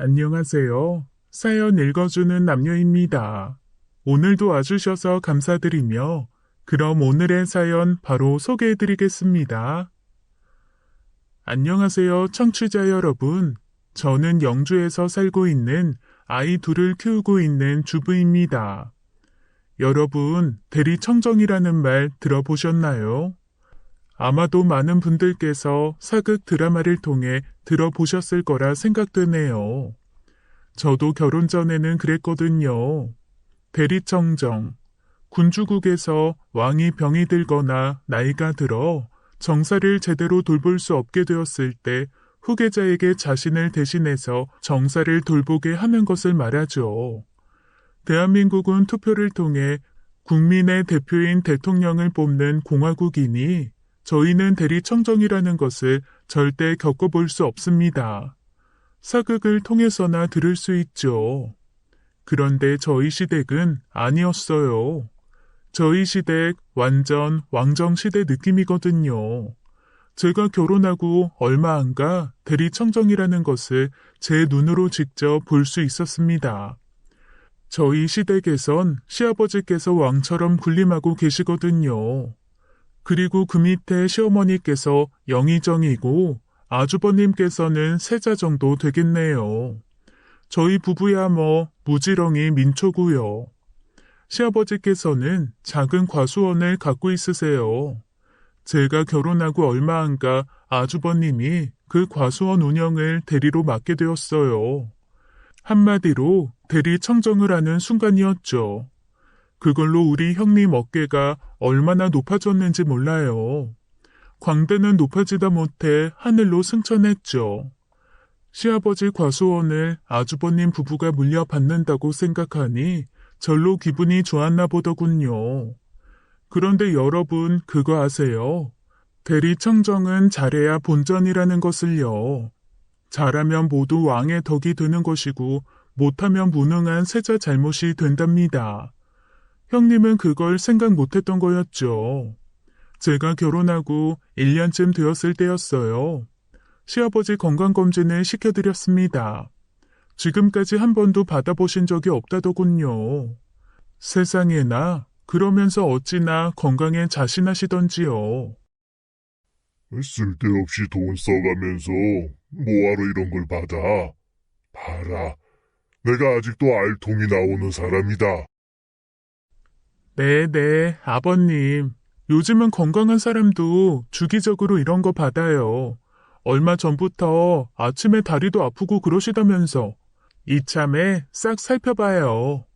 안녕하세요. 사연 읽어주는 남녀입니다. 오늘도 와주셔서 감사드리며, 그럼 오늘의 사연 바로 소개해드리겠습니다. 안녕하세요, 청취자 여러분. 저는 영주에서 살고 있는 아이 둘을 키우고 있는 주부입니다. 여러분, 대리청정이라는 말 들어보셨나요? 아마도 많은 분들께서 사극 드라마를 통해 들어보셨을 거라 생각되네요. 저도 결혼 전에는 그랬거든요. 대리청정. 군주국에서 왕이 병이 들거나 나이가 들어 정사를 제대로 돌볼 수 없게 되었을 때 후계자에게 자신을 대신해서 정사를 돌보게 하는 것을 말하죠. 대한민국은 투표를 통해 국민의 대표인 대통령을 뽑는 공화국이니 저희는 대리청정이라는 것을 절대 겪어볼 수 없습니다. 사극을 통해서나 들을 수 있죠. 그런데 저희 시댁은 아니었어요. 저희 시댁 완전 왕정시대 느낌이거든요. 제가 결혼하고 얼마 안 가 대리청정이라는 것을 제 눈으로 직접 볼 수 있었습니다. 저희 시댁에선 시아버지께서 왕처럼 군림하고 계시거든요. 그리고 그 밑에 시어머니께서 영의정이고 아주버님께서는 세자 정도 되겠네요. 저희 부부야 뭐 무지렁이 민초고요. 시아버지께서는 작은 과수원을 갖고 있으세요. 제가 결혼하고 얼마 안 가 아주버님이 그 과수원 운영을 대리로 맡게 되었어요. 한마디로 대리 청정을 하는 순간이었죠. 그걸로 우리 형님 어깨가 얼마나 높아졌는지 몰라요. 광대는 높아지다 못해 하늘로 승천했죠. 시아버지 과수원을 아주버님 부부가 물려받는다고 생각하니 절로 기분이 좋았나 보더군요. 그런데 여러분 그거 아세요? 대리청정은 잘해야 본전이라는 것을요. 잘하면 모두 왕의 덕이 되는 것이고 못하면 무능한 세자 잘못이 된답니다. 형님은 그걸 생각 못했던 거였죠. 제가 결혼하고 1년쯤 되었을 때였어요. 시아버지 건강검진을 시켜드렸습니다. 지금까지 한 번도 받아보신 적이 없다더군요. 세상에나 그러면서 어찌나 건강에 자신하시던지요. 쓸데없이 돈 써가면서 뭐하러 이런 걸 받아? 봐라, 내가 아직도 알통이 나오는 사람이다. 네, 아버님. 요즘은 건강한 사람도 주기적으로 이런 거 받아요. 얼마 전부터 아침에 다리도 아프고 그러시다면서 이참에 싹 살펴봐요.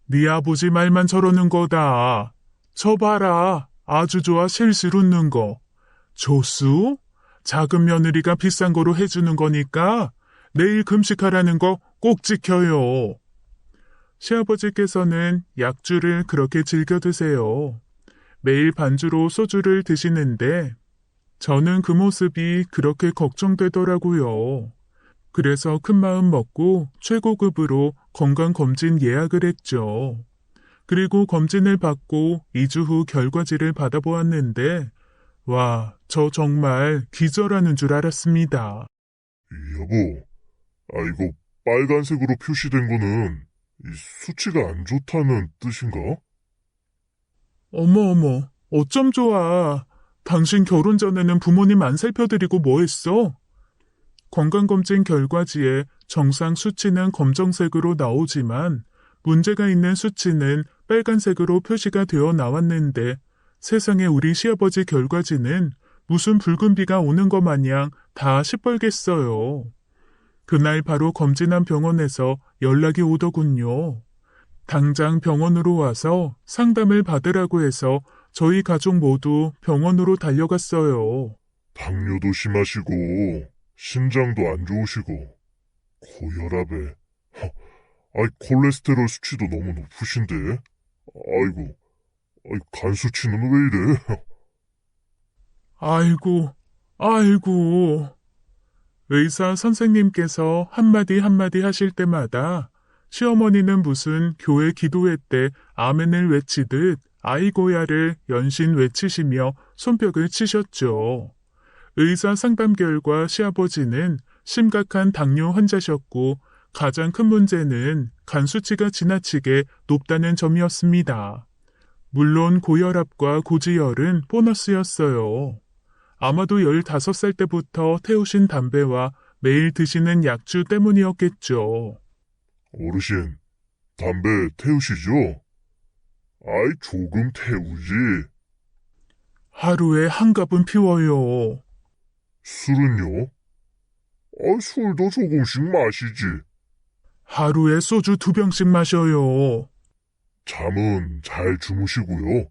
네 아버지 말만 저러는 거다. 저 봐라. 아주 좋아 실실 웃는 거. 조수? 작은 며느리가 비싼 거로 해주는 거니까 내일 금식하라는 거 꼭 지켜요. 시아버지께서는 약주를 그렇게 즐겨 드세요. 매일 반주로 소주를 드시는데 저는 그 모습이 그렇게 걱정되더라고요. 그래서 큰마음 먹고 최고급으로 건강검진 예약을 했죠. 그리고 검진을 받고 2주 후 결과지를 받아보았는데 와, 저 정말 기절하는 줄 알았습니다. 여보, 이거 빨간색으로 표시된 거는 이 수치가 안 좋다는 뜻인가? 어머, 어쩜 좋아. 당신 결혼 전에는 부모님 안 살펴드리고 뭐 했어? 건강검진 결과지에 정상 수치는 검정색으로 나오지만 문제가 있는 수치는 빨간색으로 표시가 되어 나왔는데 세상에 우리 시아버지 결과지는 무슨 붉은 비가 오는 것 마냥 다 시뻘겠어요. 그날 바로 검진한 병원에서 연락이 오더군요. 당장 병원으로 와서 상담을 받으라고 해서 저희 가족 모두 병원으로 달려갔어요. 당뇨도 심하시고 심장도 안 좋으시고 고혈압에 콜레스테롤 수치도 너무 높으신데 아이고 간 수치는 왜 이래? 아이고. 의사 선생님께서 한마디 하실 때마다 시어머니는 무슨 교회 기도회 때 아멘을 외치듯 아이고야를 연신 외치시며 손뼉을 치셨죠. 의사 상담 결과 시아버지는 심각한 당뇨 환자셨고 가장 큰 문제는 간 수치가 지나치게 높다는 점이었습니다. 물론 고혈압과 고지혈은 보너스였어요. 아마도 15살 때부터 태우신 담배와 매일 드시는 약주 때문이었겠죠. 어르신, 담배 태우시죠? 아이, 조금 태우지. 하루에 한 갑은 피워요. 술은요? 술도 조금씩 마시지. 하루에 소주 2병씩 마셔요. 잠은 잘 주무시고요.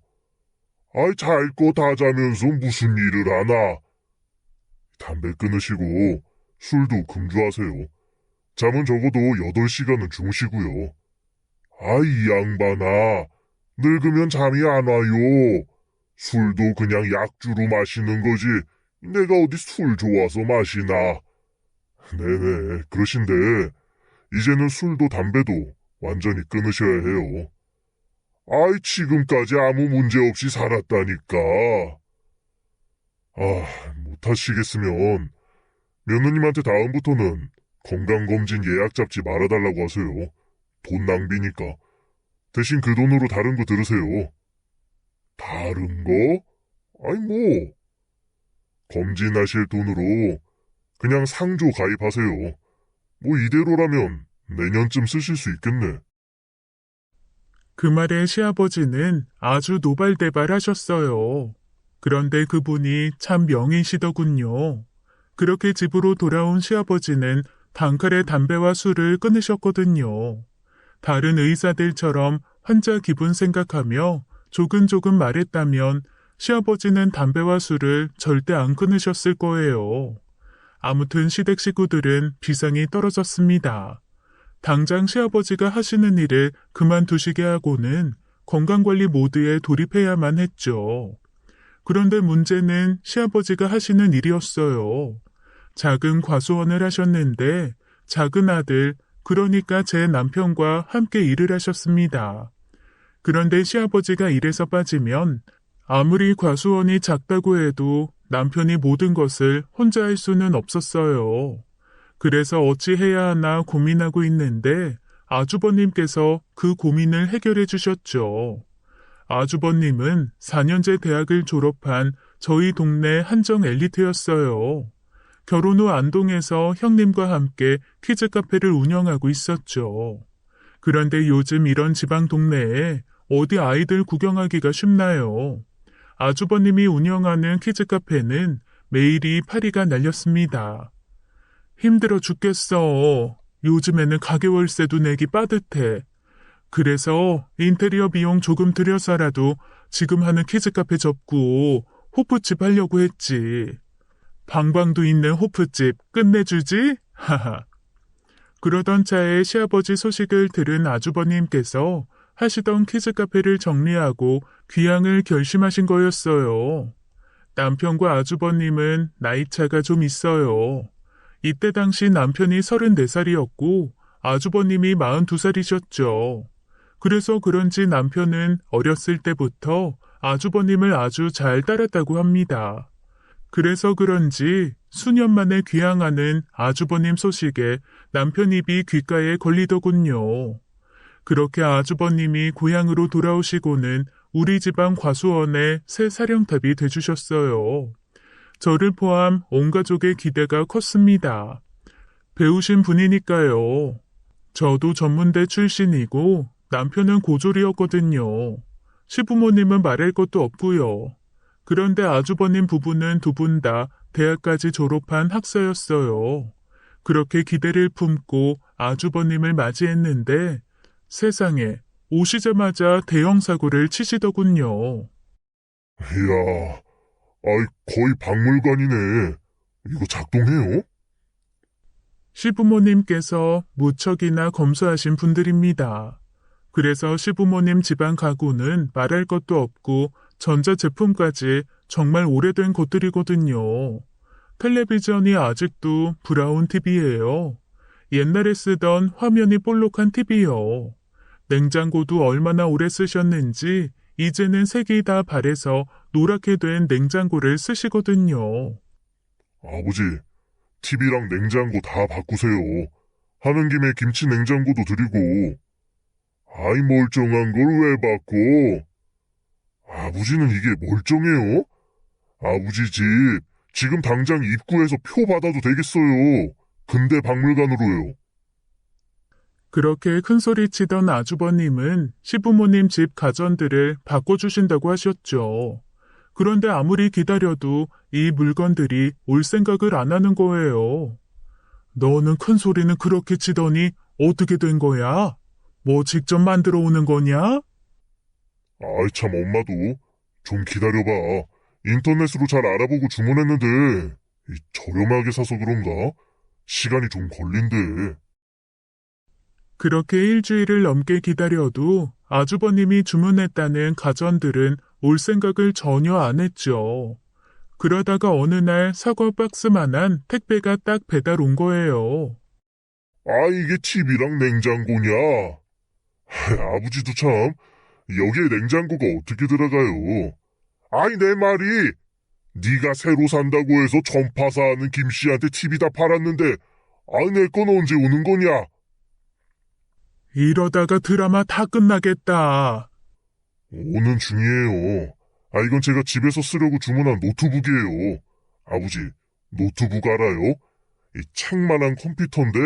잘 거 다 자면서 무슨 일을 하나. 담배 끊으시고 술도 금주하세요. 잠은 적어도 8시간은 주무시고요. 이 양반아. 늙으면 잠이 안 와요. 술도 그냥 약주로 마시는 거지. 내가 어디 술 좋아서 마시나. 네네, 그러신데 이제는 술도 담배도 완전히 끊으셔야 해요. 지금까지 아무 문제 없이 살았다니까. 못하시겠으면 며느님한테 다음부터는 건강검진 예약 잡지 말아달라고 하세요. 돈 낭비니까. 대신 그 돈으로 다른 거 들으세요. 다른 거? 뭐. 검진하실 돈으로 그냥 상조 가입하세요. 이대로라면 내년쯤 쓰실 수 있겠네. 그 말에 시아버지는 아주 노발대발하셨어요. 그런데 그분이 참 명의시더군요. 그렇게 집으로 돌아온 시아버지는 단칼에 담배와 술을 끊으셨거든요. 다른 의사들처럼 환자 기분 생각하며 조근조근 말했다면 시아버지는 담배와 술을 절대 안 끊으셨을 거예요. 아무튼 시댁 식구들은 비상이 떨어졌습니다. 당장 시아버지가 하시는 일을 그만두시게 하고는 건강관리 모드에 돌입해야만 했죠. 그런데 문제는 시아버지가 하시는 일이었어요. 작은 과수원을 하셨는데 작은 아들, 그러니까 제 남편과 함께 일을 하셨습니다. 그런데 시아버지가 일에서 빠지면 아무리 과수원이 작다고 해도 남편이 모든 것을 혼자 할 수는 없었어요. 그래서 어찌 해야 하나 고민하고 있는데 아주버님께서 그 고민을 해결해 주셨죠. 아주버님은 4년제 대학을 졸업한 저희 동네 한정 엘리트였어요. 결혼 후 안동에서 형님과 함께 키즈 카페를 운영하고 있었죠. 그런데 요즘 이런 지방 동네에 어디 아이들 구경하기가 쉽나요? 아주버님이 운영하는 키즈 카페는 매일이 파리가 날렸습니다. 힘들어 죽겠어. 요즘에는 가게 월세도 내기 빠듯해. 그래서 인테리어 비용 조금 들여서라도 지금 하는 키즈 카페 접고 호프집 하려고 했지. 방방도 있는 호프집 끝내주지? 하하. 그러던 차에 시아버지 소식을 들은 아주버님께서 하시던 키즈 카페를 정리하고 귀향을 결심하신 거였어요. 남편과 아주버님은 나이차가 좀 있어요. 이때 당시 남편이 34살이었고 아주버님이 42살이셨죠. 그래서 그런지 남편은 어렸을 때부터 아주버님을 아주 잘 따랐다고 합니다. 그래서 그런지 수년 만에 귀향하는 아주버님 소식에 남편 입이 귓가에 걸리더군요. 그렇게 아주버님이 고향으로 돌아오시고는 우리 집안 과수원의 새 사령탑이 돼주셨어요. 저를 포함 온 가족의 기대가 컸습니다. 배우신 분이니까요. 저도 전문대 출신이고 남편은 고졸이었거든요. 시부모님은 말할 것도 없고요. 그런데 아주버님 부부는 두 분 다 대학까지 졸업한 학사였어요. 그렇게 기대를 품고 아주버님을 맞이했는데 세상에 오시자마자 대형 사고를 치시더군요. 이야, 거의 박물관이네. 이거 작동해요? 시부모님께서 무척이나 검소하신 분들입니다. 그래서 시부모님 집안 가구는 말할 것도 없고 전자제품까지 정말 오래된 것들이거든요. 텔레비전이 아직도 브라운 TV예요. 옛날에 쓰던 화면이 볼록한 TV요. 냉장고도 얼마나 오래 쓰셨는지 이제는 색이 다 바래서 노랗게 된 냉장고를 쓰시거든요. 아버지, TV랑 냉장고 다 바꾸세요. 하는 김에 김치 냉장고도 드리고. 아이, 멀쩡한 걸 왜 바꿔? 아버지는 이게 멀쩡해요? 아버지 집 지금 당장 입구에서 표 받아도 되겠어요. 근대 박물관으로요. 그렇게 큰소리치던 아주버님은 시부모님 집 가전들을 바꿔주신다고 하셨죠. 그런데 아무리 기다려도 이 물건들이 올 생각을 안 하는 거예요. 너는 큰소리는 그렇게 치더니 어떻게 된 거야? 뭐 직접 만들어 오는 거냐? 아이, 참, 엄마도 좀 기다려봐. 인터넷으로 잘 알아보고 주문했는데 저렴하게 사서 그런가? 시간이 좀 걸린대. 그렇게 일주일을 넘게 기다려도 아주버님이 주문했다는 가전들은 올 생각을 전혀 안 했죠. 그러다가 어느 날 사과 박스만한 택배가 딱 배달 온 거예요. 아, 이게 TV랑 냉장고냐? 아버지도 참, 여기에 냉장고가 어떻게 들어가요? 아이, 내 말이, 네가 새로 산다고 해서 전파사하는 김씨한테 TV 다 팔았는데, 아이, 내 건 언제 오는 거냐? 이러다가 드라마 다 끝나겠다. 오는 중이에요. 아, 이건 제가 집에서 쓰려고 주문한 노트북이에요. 아버지, 노트북 알아요? 이 책만한 컴퓨터인데,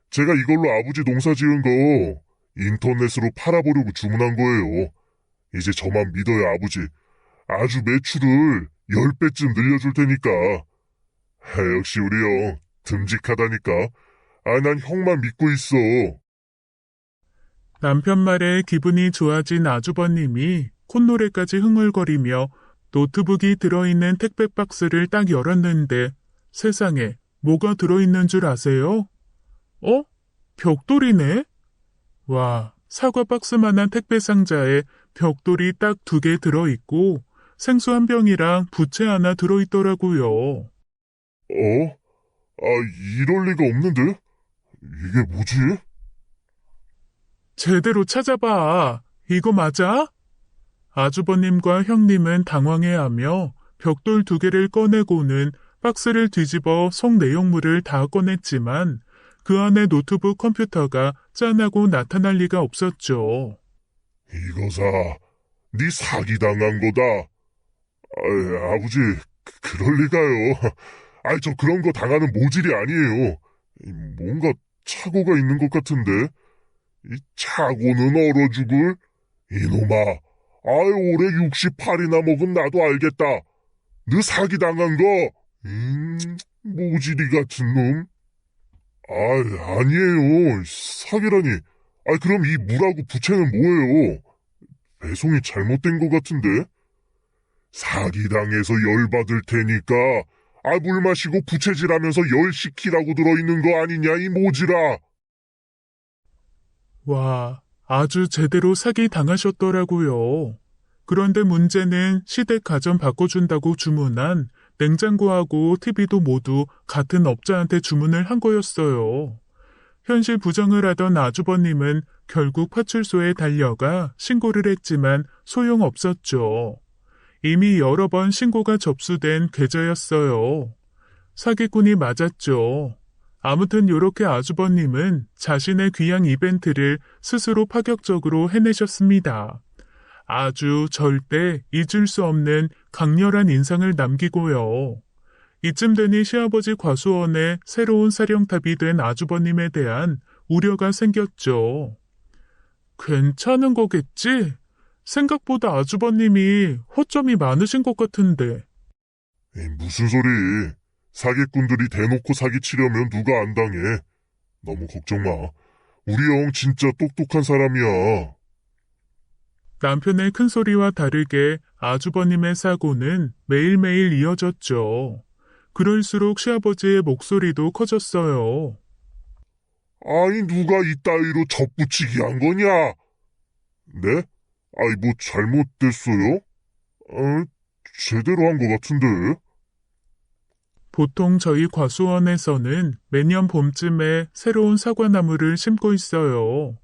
제가 이걸로 아버지 농사 지은 거 인터넷으로 팔아보려고 주문한 거예요. 이제 저만 믿어요, 아버지. 아주 매출을 10배쯤 늘려줄 테니까. 역시 우리 형, 듬직하다니까. 아, 난 형만 믿고 있어. 남편 말에 기분이 좋아진 아주버님이 콧노래까지 흥얼거리며 노트북이 들어있는 택배 박스를 딱 열었는데 세상에 뭐가 들어있는 줄 아세요? 벽돌이네? 와, 사과 박스만한 택배 상자에 벽돌이 딱 2개 들어있고 생수 한 병이랑 부채 하나 들어있더라고요. 이럴 리가 없는데? 이게 뭐지? 제대로 찾아봐. 이거 맞아? 아주버님과 형님은 당황해하며 벽돌 2개를 꺼내고는 박스를 뒤집어 속 내용물을 다 꺼냈지만 그 안에 노트북 컴퓨터가 짠하고 나타날 리가 없었죠. 이거 사, 네 사기당한 거다. 아버지, 그럴 리가요. 저 그런 거 당하는 모질이 아니에요. 뭔가 착오가 있는 것 같은데. 이 착오는 얼어 죽을? 이놈아, 올해 68이나 먹은 나도 알겠다. 너 사기당한 거, 모질이 같은 놈. 아니에요. 사기라니. 그럼 이 물하고 부채는 뭐예요? 배송이 잘못된 것 같은데? 사기당해서 열받을 테니까, 물 마시고 부채질하면서 열 식히라고 들어있는 거 아니냐, 이 모질아. 와, 아주 제대로 사기 당하셨더라고요. 그런데 문제는 시댁 가전 바꿔준다고 주문한 냉장고하고 TV도 모두 같은 업자한테 주문을 한 거였어요. 현실 부정을 하던 아주버님은 결국 파출소에 달려가 신고를 했지만 소용없었죠. 이미 여러 번 신고가 접수된 계좌였어요. 사기꾼이 맞았죠. 아무튼 요렇게 아주버님은 자신의 귀향 이벤트를 스스로 파격적으로 해내셨습니다. 아주 절대 잊을 수 없는 강렬한 인상을 남기고요. 이쯤 되니 시아버지 과수원의 새로운 사령탑이 된 아주버님에 대한 우려가 생겼죠. 괜찮은 거겠지? 생각보다 아주버님이 허점이 많으신 것 같은데. 무슨 소리. 사기꾼들이 대놓고 사기치려면 누가 안 당해. 너무 걱정 마. 우리 형 진짜 똑똑한 사람이야. 남편의 큰소리와 다르게 아주버님의 사고는 매일매일 이어졌죠. 그럴수록 시아버지의 목소리도 커졌어요. 누가 이따위로 접붙이기 한 거냐? 네? 뭐 잘못됐어요? 제대로 한 것 같은데. 보통 저희 과수원에서는 매년 봄쯤에 새로운 사과나무를 심고 있어요.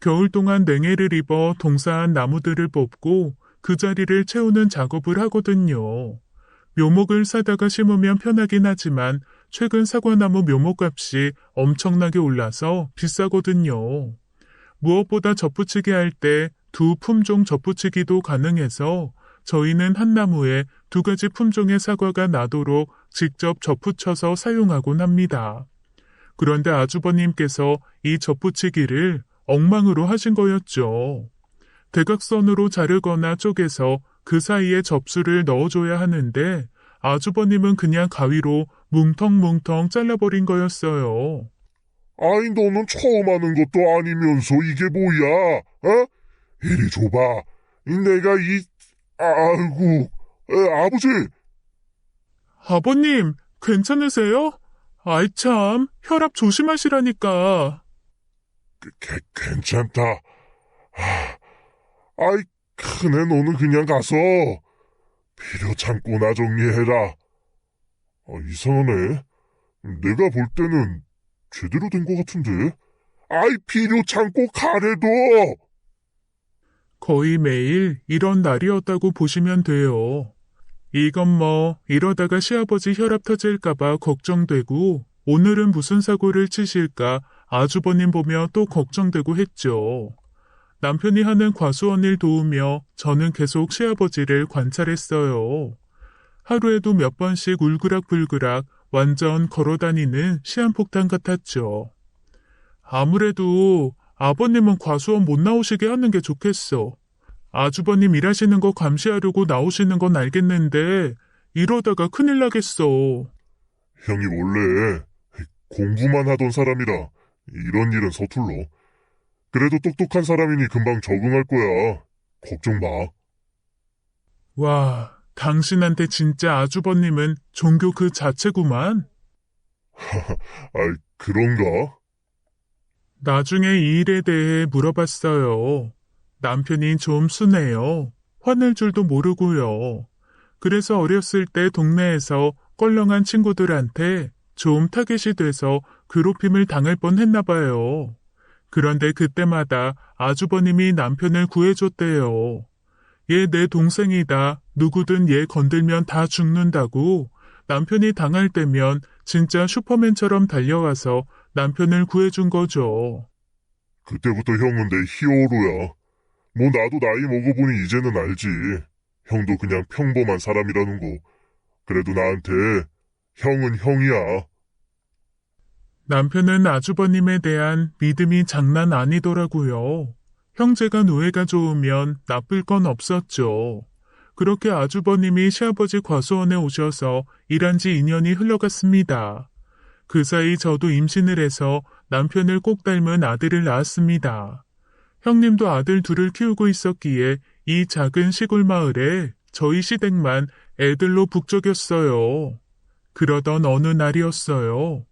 겨울 동안 냉해를 입어 동사한 나무들을 뽑고 그 자리를 채우는 작업을 하거든요. 묘목을 사다가 심으면 편하긴 하지만 최근 사과나무 묘목값이 엄청나게 올라서 비싸거든요. 무엇보다 접붙이기 할 때 두 품종 접붙이기도 가능해서 저희는 한 나무에 두 가지 품종의 사과가 나도록 직접 접붙여서 사용하곤 합니다. 그런데 아주버님께서 이 접붙이기를 엉망으로 하신 거였죠. 대각선으로 자르거나 쪼개서 그 사이에 접수를 넣어줘야 하는데 아주버님은 그냥 가위로 뭉텅뭉텅 잘라버린 거였어요. 아이, 너는 처음 하는 것도 아니면서 이게 뭐야? 어? 이리 줘봐. 내가 아이고, 아버지! 아버님, 괜찮으세요? 아이 참, 혈압 조심하시라니까. 괜찮다. 아이, 큰애 너는 그냥 가서 필요 창고나 정리해라. 이상하네. 내가 볼 때는 제대로 된 것 같은데. 아이, 필요 창고 가래도! 거의 매일 이런 날이었다고 보시면 돼요. 이건 뭐 이러다가 시아버지 혈압 터질까봐 걱정되고 오늘은 무슨 사고를 치실까 아주버님 보며 또 걱정되고 했죠. 남편이 하는 과수원 일 도우며 저는 계속 시아버지를 관찰했어요. 하루에도 몇 번씩 울그락불그락 완전 걸어다니는 시한폭탄 같았죠. 아무래도 아버님은 과수원 못 나오시게 하는 게 좋겠어. 아주버님 일하시는 거 감시하려고 나오시는 건 알겠는데 이러다가 큰일 나겠어. 형이 원래 공부만 하던 사람이라 이런 일은 서툴러. 그래도 똑똑한 사람이니 금방 적응할 거야. 걱정 마. 와, 당신한테 진짜 아주버님은 종교 그 자체구만. 아이, 그런가? 나중에 이 일에 대해 물어봤어요. 남편이 좀 순해요. 화낼 줄도 모르고요. 그래서 어렸을 때 동네에서 껄렁한 친구들한테 좀 타겟이 돼서 괴롭힘을 당할 뻔했나 봐요. 그런데 그때마다 아주버님이 남편을 구해줬대요. 얘 내 동생이다. 누구든 얘 건들면 다 죽는다고. 남편이 당할 때면 진짜 슈퍼맨처럼 달려와서 남편을 구해준 거죠. 그때부터 형은 내 히어로야. 뭐 나도 나이 먹어보니 이제는 알지. 형도 그냥 평범한 사람이라는 거. 그래도 나한테 형은 형이야. 남편은 아주버님에 대한 믿음이 장난 아니더라고요. 형제가 노예가 좋으면 나쁠 건 없었죠. 그렇게 아주버님이 시아버지 과수원에 오셔서 일한 지 2년이 흘러갔습니다. 그 사이 저도 임신을 해서 남편을 꼭 닮은 아들을 낳았습니다. 형님도 아들 둘을 키우고 있었기에 이 작은 시골 마을에 저희 시댁만 애들로 북적였어요. 그러던 어느 날이었어요.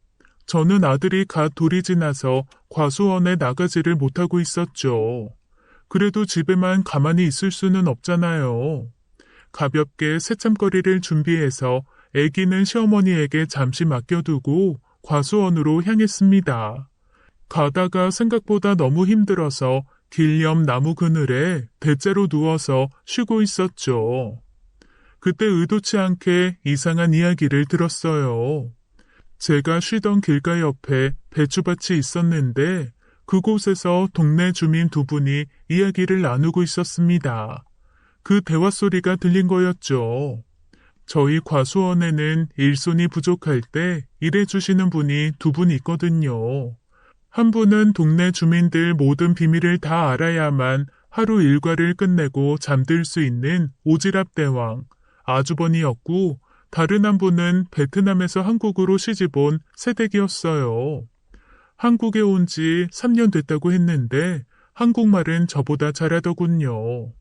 저는 아들이 갓 돌이 지나서 과수원에 나가지를 못하고 있었죠. 그래도 집에만 가만히 있을 수는 없잖아요. 가볍게 새참거리를 준비해서 아기는 시어머니에게 잠시 맡겨두고 과수원으로 향했습니다. 가다가 생각보다 너무 힘들어서 길 옆 나무 그늘에 대자로 누워서 쉬고 있었죠. 그때 의도치 않게 이상한 이야기를 들었어요. 제가 쉬던 길가 옆에 배추밭이 있었는데 그곳에서 동네 주민 두 분이 이야기를 나누고 있었습니다. 그 대화 소리가 들린 거였죠. 저희 과수원에는 일손이 부족할 때 일해주시는 분이 두 분 있거든요. 한 분은 동네 주민들 모든 비밀을 다 알아야만 하루 일과를 끝내고 잠들 수 있는 오지랖 대왕, 아주버니였고 다른 한 분은 베트남에서 한국으로 시집온 새댁이었어요. 한국에 온 지 3년 됐다고 했는데 한국말은 저보다 잘하더군요.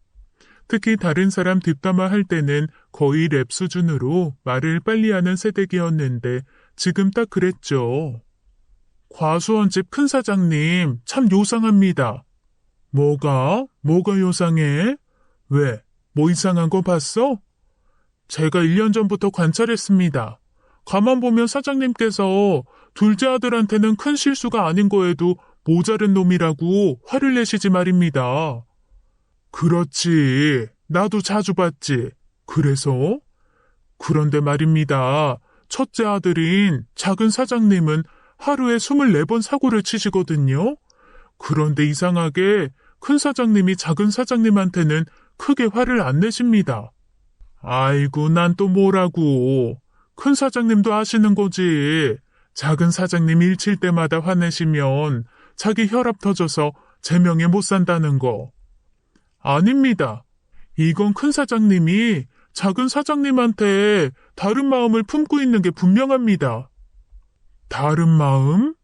특히 다른 사람 뒷담화 할 때는 거의 랩 수준으로 말을 빨리 하는 새댁이었는데 지금 딱 그랬죠. 과수원집 큰 사장님 참 요상합니다. 뭐가 요상해? 왜? 뭐 이상한 거 봤어? 제가 1년 전부터 관찰했습니다. 가만 보면 사장님께서 둘째 아들한테는 큰 실수가 아닌 거에도 모자른 놈이라고 화를 내시지 말입니다. 그렇지. 나도 자주 봤지. 그래서? 그런데 말입니다. 첫째 아들인 작은 사장님은 하루에 24번 사고를 치시거든요. 그런데 이상하게 큰 사장님이 작은 사장님한테는 크게 화를 안 내십니다. 아이고, 난 또 뭐라고. 큰 사장님도 아시는 거지. 작은 사장님 일 칠 때마다 화내시면 자기 혈압 터져서 제명에 못 산다는 거. 아닙니다. 이건 큰 사장님이 작은 사장님한테 다른 마음을 품고 있는 게 분명합니다. 다른 마음?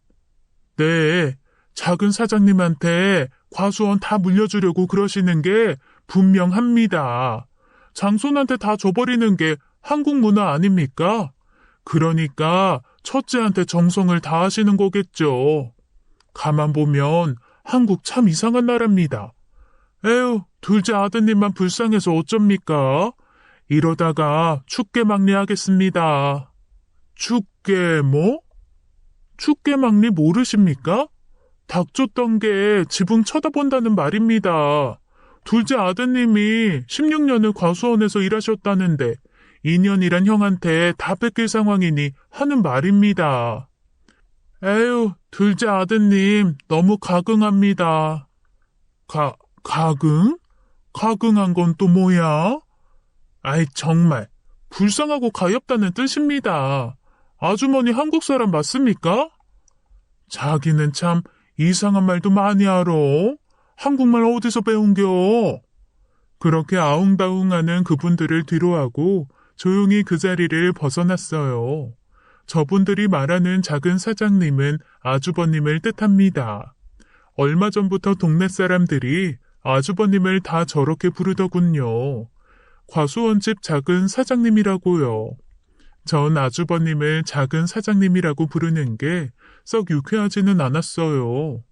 네, 작은 사장님한테 과수원 다 물려주려고 그러시는 게 분명합니다. 장손한테 다 줘버리는 게 한국 문화 아닙니까? 그러니까 첫째한테 정성을 다하시는 거겠죠. 가만 보면 한국 참 이상한 나라입니다. 에휴, 둘째 아드님만 불쌍해서 어쩝니까? 이러다가 축계 막리하겠습니다. 축계 뭐? 축계 막리 모르십니까? 닭 쫓던 게 지붕 쳐다본다는 말입니다. 둘째 아드님이 16년을 과수원에서 일하셨다는데 2년이란 형한테 다 뺏길 상황이니 하는 말입니다. 에휴, 둘째 아드님 너무 가긍합니다. 가긍? 가긍한 건 또 뭐야? 아이 정말 불쌍하고 가엾다는 뜻입니다. 아주머니 한국 사람 맞습니까? 자기는 참 이상한 말도 많이 알아. 한국말 어디서 배운겨? 그렇게 아웅다웅하는 그분들을 뒤로하고 조용히 그 자리를 벗어났어요. 저분들이 말하는 작은 사장님은 아주버님을 뜻합니다. 얼마 전부터 동네 사람들이 아주버님을 다 저렇게 부르더군요. 과수원집 작은 사장님이라고요. 전 아주버님을 작은 사장님이라고 부르는 게 썩 유쾌하지는 않았어요.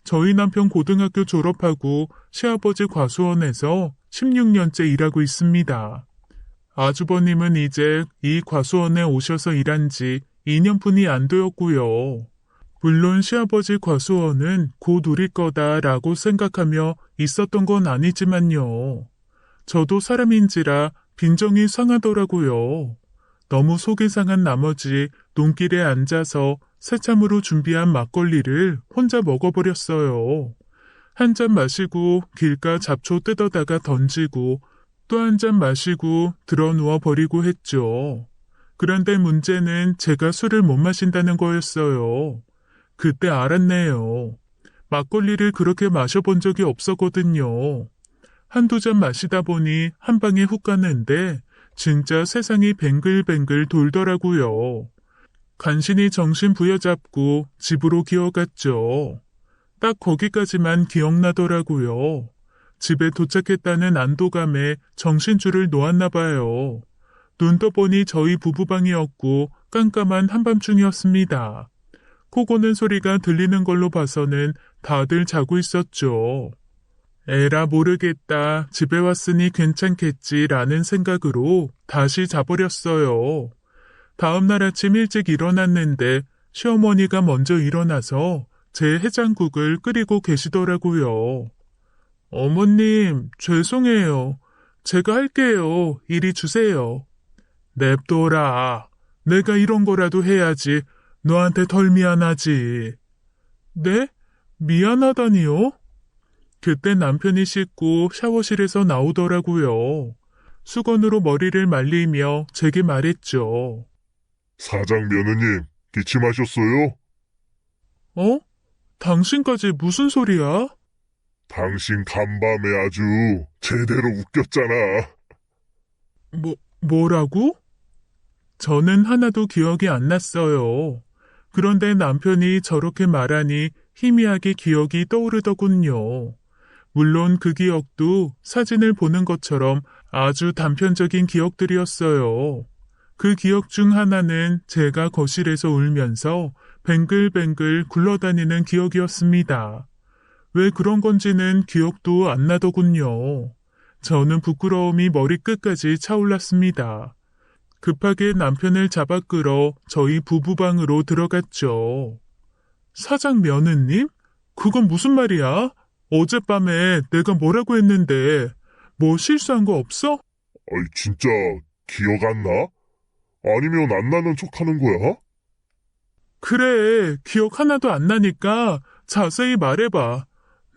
저희 남편 고등학교 졸업하고 시아버지 과수원에서 16년째 일하고 있습니다. 아주버님은 이제 이 과수원에 오셔서 일한 지 2년뿐이 안 되었고요. 물론 시아버지 과수원은 곧 우리 거다라고 생각하며 있었던 건 아니지만요. 저도 사람인지라 빈정이 상하더라고요. 너무 속이 상한 나머지 논길에 앉아서 새참으로 준비한 막걸리를 혼자 먹어버렸어요. 한 잔 마시고 길가 잡초 뜯어다가 던지고 또 한 잔 마시고 드러누워 버리고 했죠. 그런데 문제는 제가 술을 못 마신다는 거였어요. 그때 알았네요. 막걸리를 그렇게 마셔본 적이 없었거든요. 한두 잔 마시다 보니 한 방에 훅 갔는데 진짜 세상이 뱅글뱅글 돌더라고요. 간신히 정신 부여잡고 집으로 기어갔죠. 딱 거기까지만 기억나더라고요. 집에 도착했다는 안도감에 정신줄을 놓았나 봐요. 눈 떠보니 저희 부부방이었고 깜깜한 한밤중이었습니다. 코 고는 소리가 들리는 걸로 봐서는 다들 자고 있었죠. 에라 모르겠다. 집에 왔으니 괜찮겠지라는 생각으로 다시 자버렸어요. 다음날 아침 일찍 일어났는데 시어머니가 먼저 일어나서 제 해장국을 끓이고 계시더라고요. 어머님, 죄송해요. 제가 할게요. 이리 주세요. 냅둬라. 내가 이런 거라도 해야지. 너한테 덜 미안하지. 네? 미안하다니요? 그때 남편이 씻고 샤워실에서 나오더라고요. 수건으로 머리를 말리며 제게 말했죠. 사장 며느님, 기침하셨어요? 어? 당신까지 무슨 소리야? 당신 간밤에 아주 제대로 웃겼잖아. 뭐라고? 저는 하나도 기억이 안 났어요. 그런데 남편이 저렇게 말하니 희미하게 기억이 떠오르더군요. 물론 그 기억도 사진을 보는 것처럼 아주 단편적인 기억들이었어요. 그 기억 중 하나는 제가 거실에서 울면서 뱅글뱅글 굴러다니는 기억이었습니다. 왜 그런 건지는 기억도 안 나더군요. 저는 부끄러움이 머리끝까지 차올랐습니다. 급하게 남편을 잡아 끌어 저희 부부방으로 들어갔죠. 사장 며느님? 그건 무슨 말이야? 어젯밤에 내가 뭐라고 했는데 뭐 실수한 거 없어? 아이 진짜 기억 안 나? 아니면 안 나는 척 하는 거야? 그래, 기억 하나도 안 나니까 자세히 말해봐.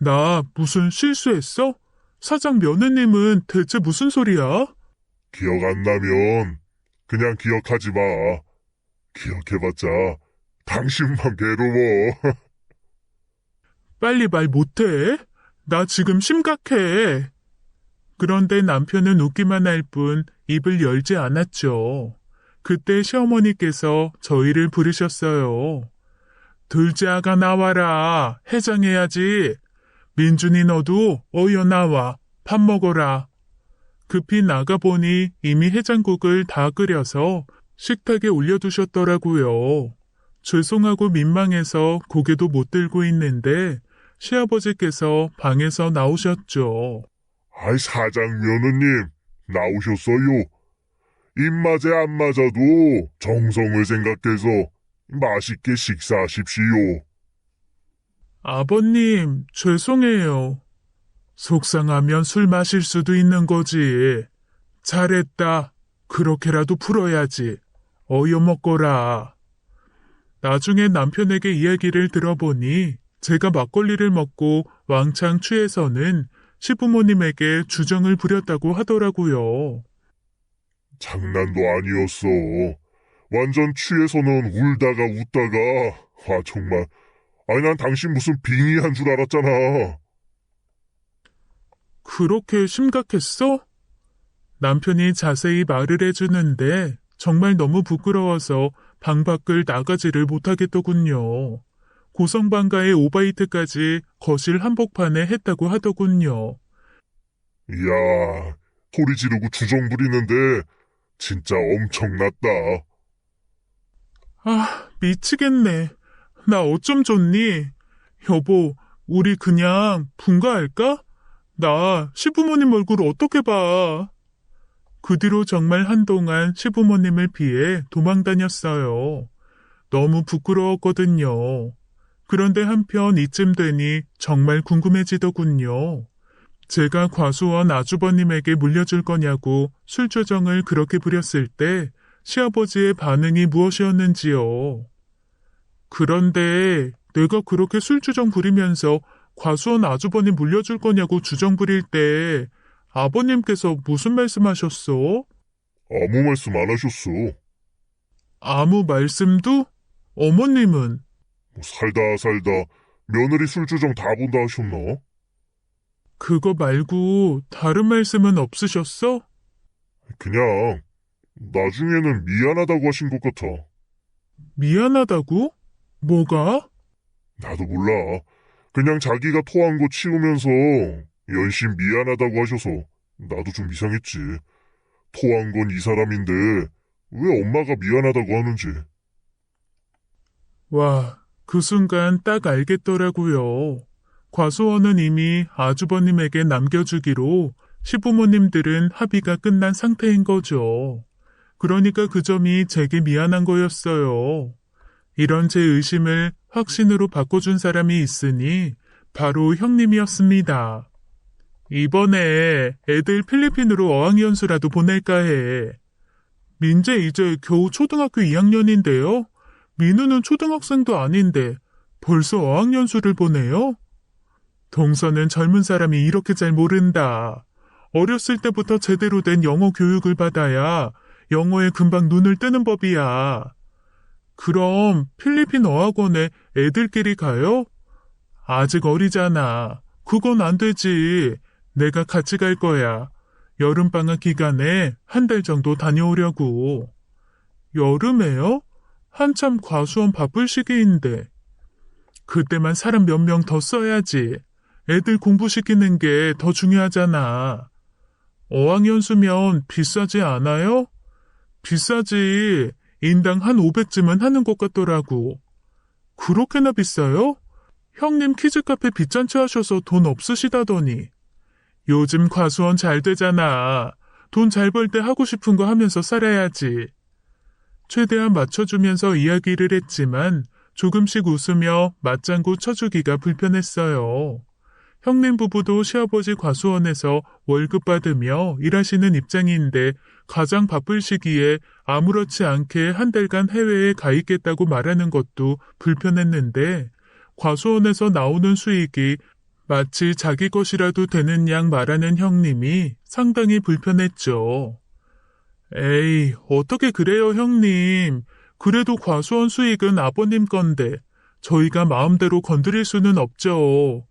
나 무슨 실수했어? 사장 며느님은 대체 무슨 소리야? 기억 안 나면 그냥 기억하지 마. 기억해봤자 당신만 괴로워. 빨리 말 못해? 나 지금 심각해. 그런데 남편은 웃기만 할 뿐 입을 열지 않았죠. 그때 시어머니께서 저희를 부르셨어요. 둘째아가 나와라. 해장해야지. 민준이 너도 어여 나와. 밥 먹어라. 급히 나가보니 이미 해장국을 다 끓여서 식탁에 올려두셨더라고요. 죄송하고 민망해서 고개도 못 들고 있는데 시아버지께서 방에서 나오셨죠. 아이, 사장 며느님, 나오셨어요. 입맛에 안 맞아도 정성을 생각해서 맛있게 식사하십시오. 아버님, 죄송해요. 속상하면 술 마실 수도 있는 거지. 잘했다. 그렇게라도 풀어야지. 어여 먹거라. 나중에 남편에게 이야기를 들어보니 제가 막걸리를 먹고 왕창 취해서는 시부모님에게 주정을 부렸다고 하더라고요. 장난도 아니었어. 완전 취해서는 울다가 웃다가, 정말. 아니, 난 당신 무슨 빙의한 줄 알았잖아. 그렇게 심각했어? 남편이 자세히 말을 해주는데 정말 너무 부끄러워서 방 밖을 나가지를 못하겠더군요. 고성방가의 오바이트까지 거실 한복판에 했다고 하더군요. 이야, 소리 지르고 주정 부리는데 진짜 엄청났다. 아, 미치겠네. 나 어쩜 좋니? 여보, 우리 그냥 분가할까? 나 시부모님 얼굴 어떻게 봐? 그 뒤로 정말 한동안 시부모님을 피해 도망다녔어요. 너무 부끄러웠거든요. 그런데 한편 이쯤 되니 정말 궁금해지더군요. 제가 과수원 아주버님에게 물려줄 거냐고 술조정을 그렇게 부렸을 때 시아버지의 반응이 무엇이었는지요. 그런데 내가 그렇게 술주정 부리면서 과수원 아주버님 물려줄 거냐고 주정 부릴 때 아버님께서 무슨 말씀하셨어? 아무 말씀 안 하셨어. 아무 말씀도? 어머님은? 살다 살다 며느리 술주정 다 본다 하셨나? 그거 말고 다른 말씀은 없으셨어? 그냥 나중에는 미안하다고 하신 것 같아. 미안하다고? 뭐가? 나도 몰라. 그냥 자기가 토한 거 치우면서 연신 미안하다고 하셔서 나도 좀 이상했지. 토한 건 이 사람인데 왜 엄마가 미안하다고 하는지. 와, 그 순간 딱 알겠더라고요. 과수원은 이미 아주버님에게 남겨주기로 시부모님들은 합의가 끝난 상태인 거죠. 그러니까 그 점이 제게 미안한 거였어요. 이런 제 의심을 확신으로 바꿔준 사람이 있으니 바로 형님이었습니다. 이번에 애들 필리핀으로 어학연수라도 보낼까 해. 민재 이제 겨우 초등학교 2학년인데요. 민우는 초등학생도 아닌데 벌써 어학연수를 보내요? 동서는 젊은 사람이 이렇게 잘 모른다. 어렸을 때부터 제대로 된 영어 교육을 받아야 영어에 금방 눈을 뜨는 법이야. 그럼 필리핀 어학원에 애들끼리 가요? 아직 어리잖아. 그건 안 되지. 내가 같이 갈 거야. 여름방학 기간에 한 달 정도 다녀오려고. 여름에요? 한참 과수원 바쁠 시기인데. 그때만 사람 몇 명 더 써야지. 애들 공부시키는 게 더 중요하잖아. 어학연수면 비싸지 않아요? 비싸지. 인당 한 500쯤은 하는 것 같더라고. 그렇게나 비싸요? 형님 키즈카페 빚잔치 하셔서 돈 없으시다더니. 요즘 과수원 잘 되잖아. 돈 잘 벌 때 하고 싶은 거 하면서 살아야지. 최대한 맞춰주면서 이야기를 했지만 조금씩 웃으며 맞장구 쳐주기가 불편했어요. 형님 부부도 시아버지 과수원에서 월급 받으며 일하시는 입장인데 가장 바쁠 시기에 아무렇지 않게 한 달간 해외에 가 있겠다고 말하는 것도 불편했는데 과수원에서 나오는 수익이 마치 자기 것이라도 되는 양 말하는 형님이 상당히 불편했죠. 에이, 어떻게 그래요, 형님. 그래도 과수원 수익은 아버님 건데 저희가 마음대로 건드릴 수는 없죠.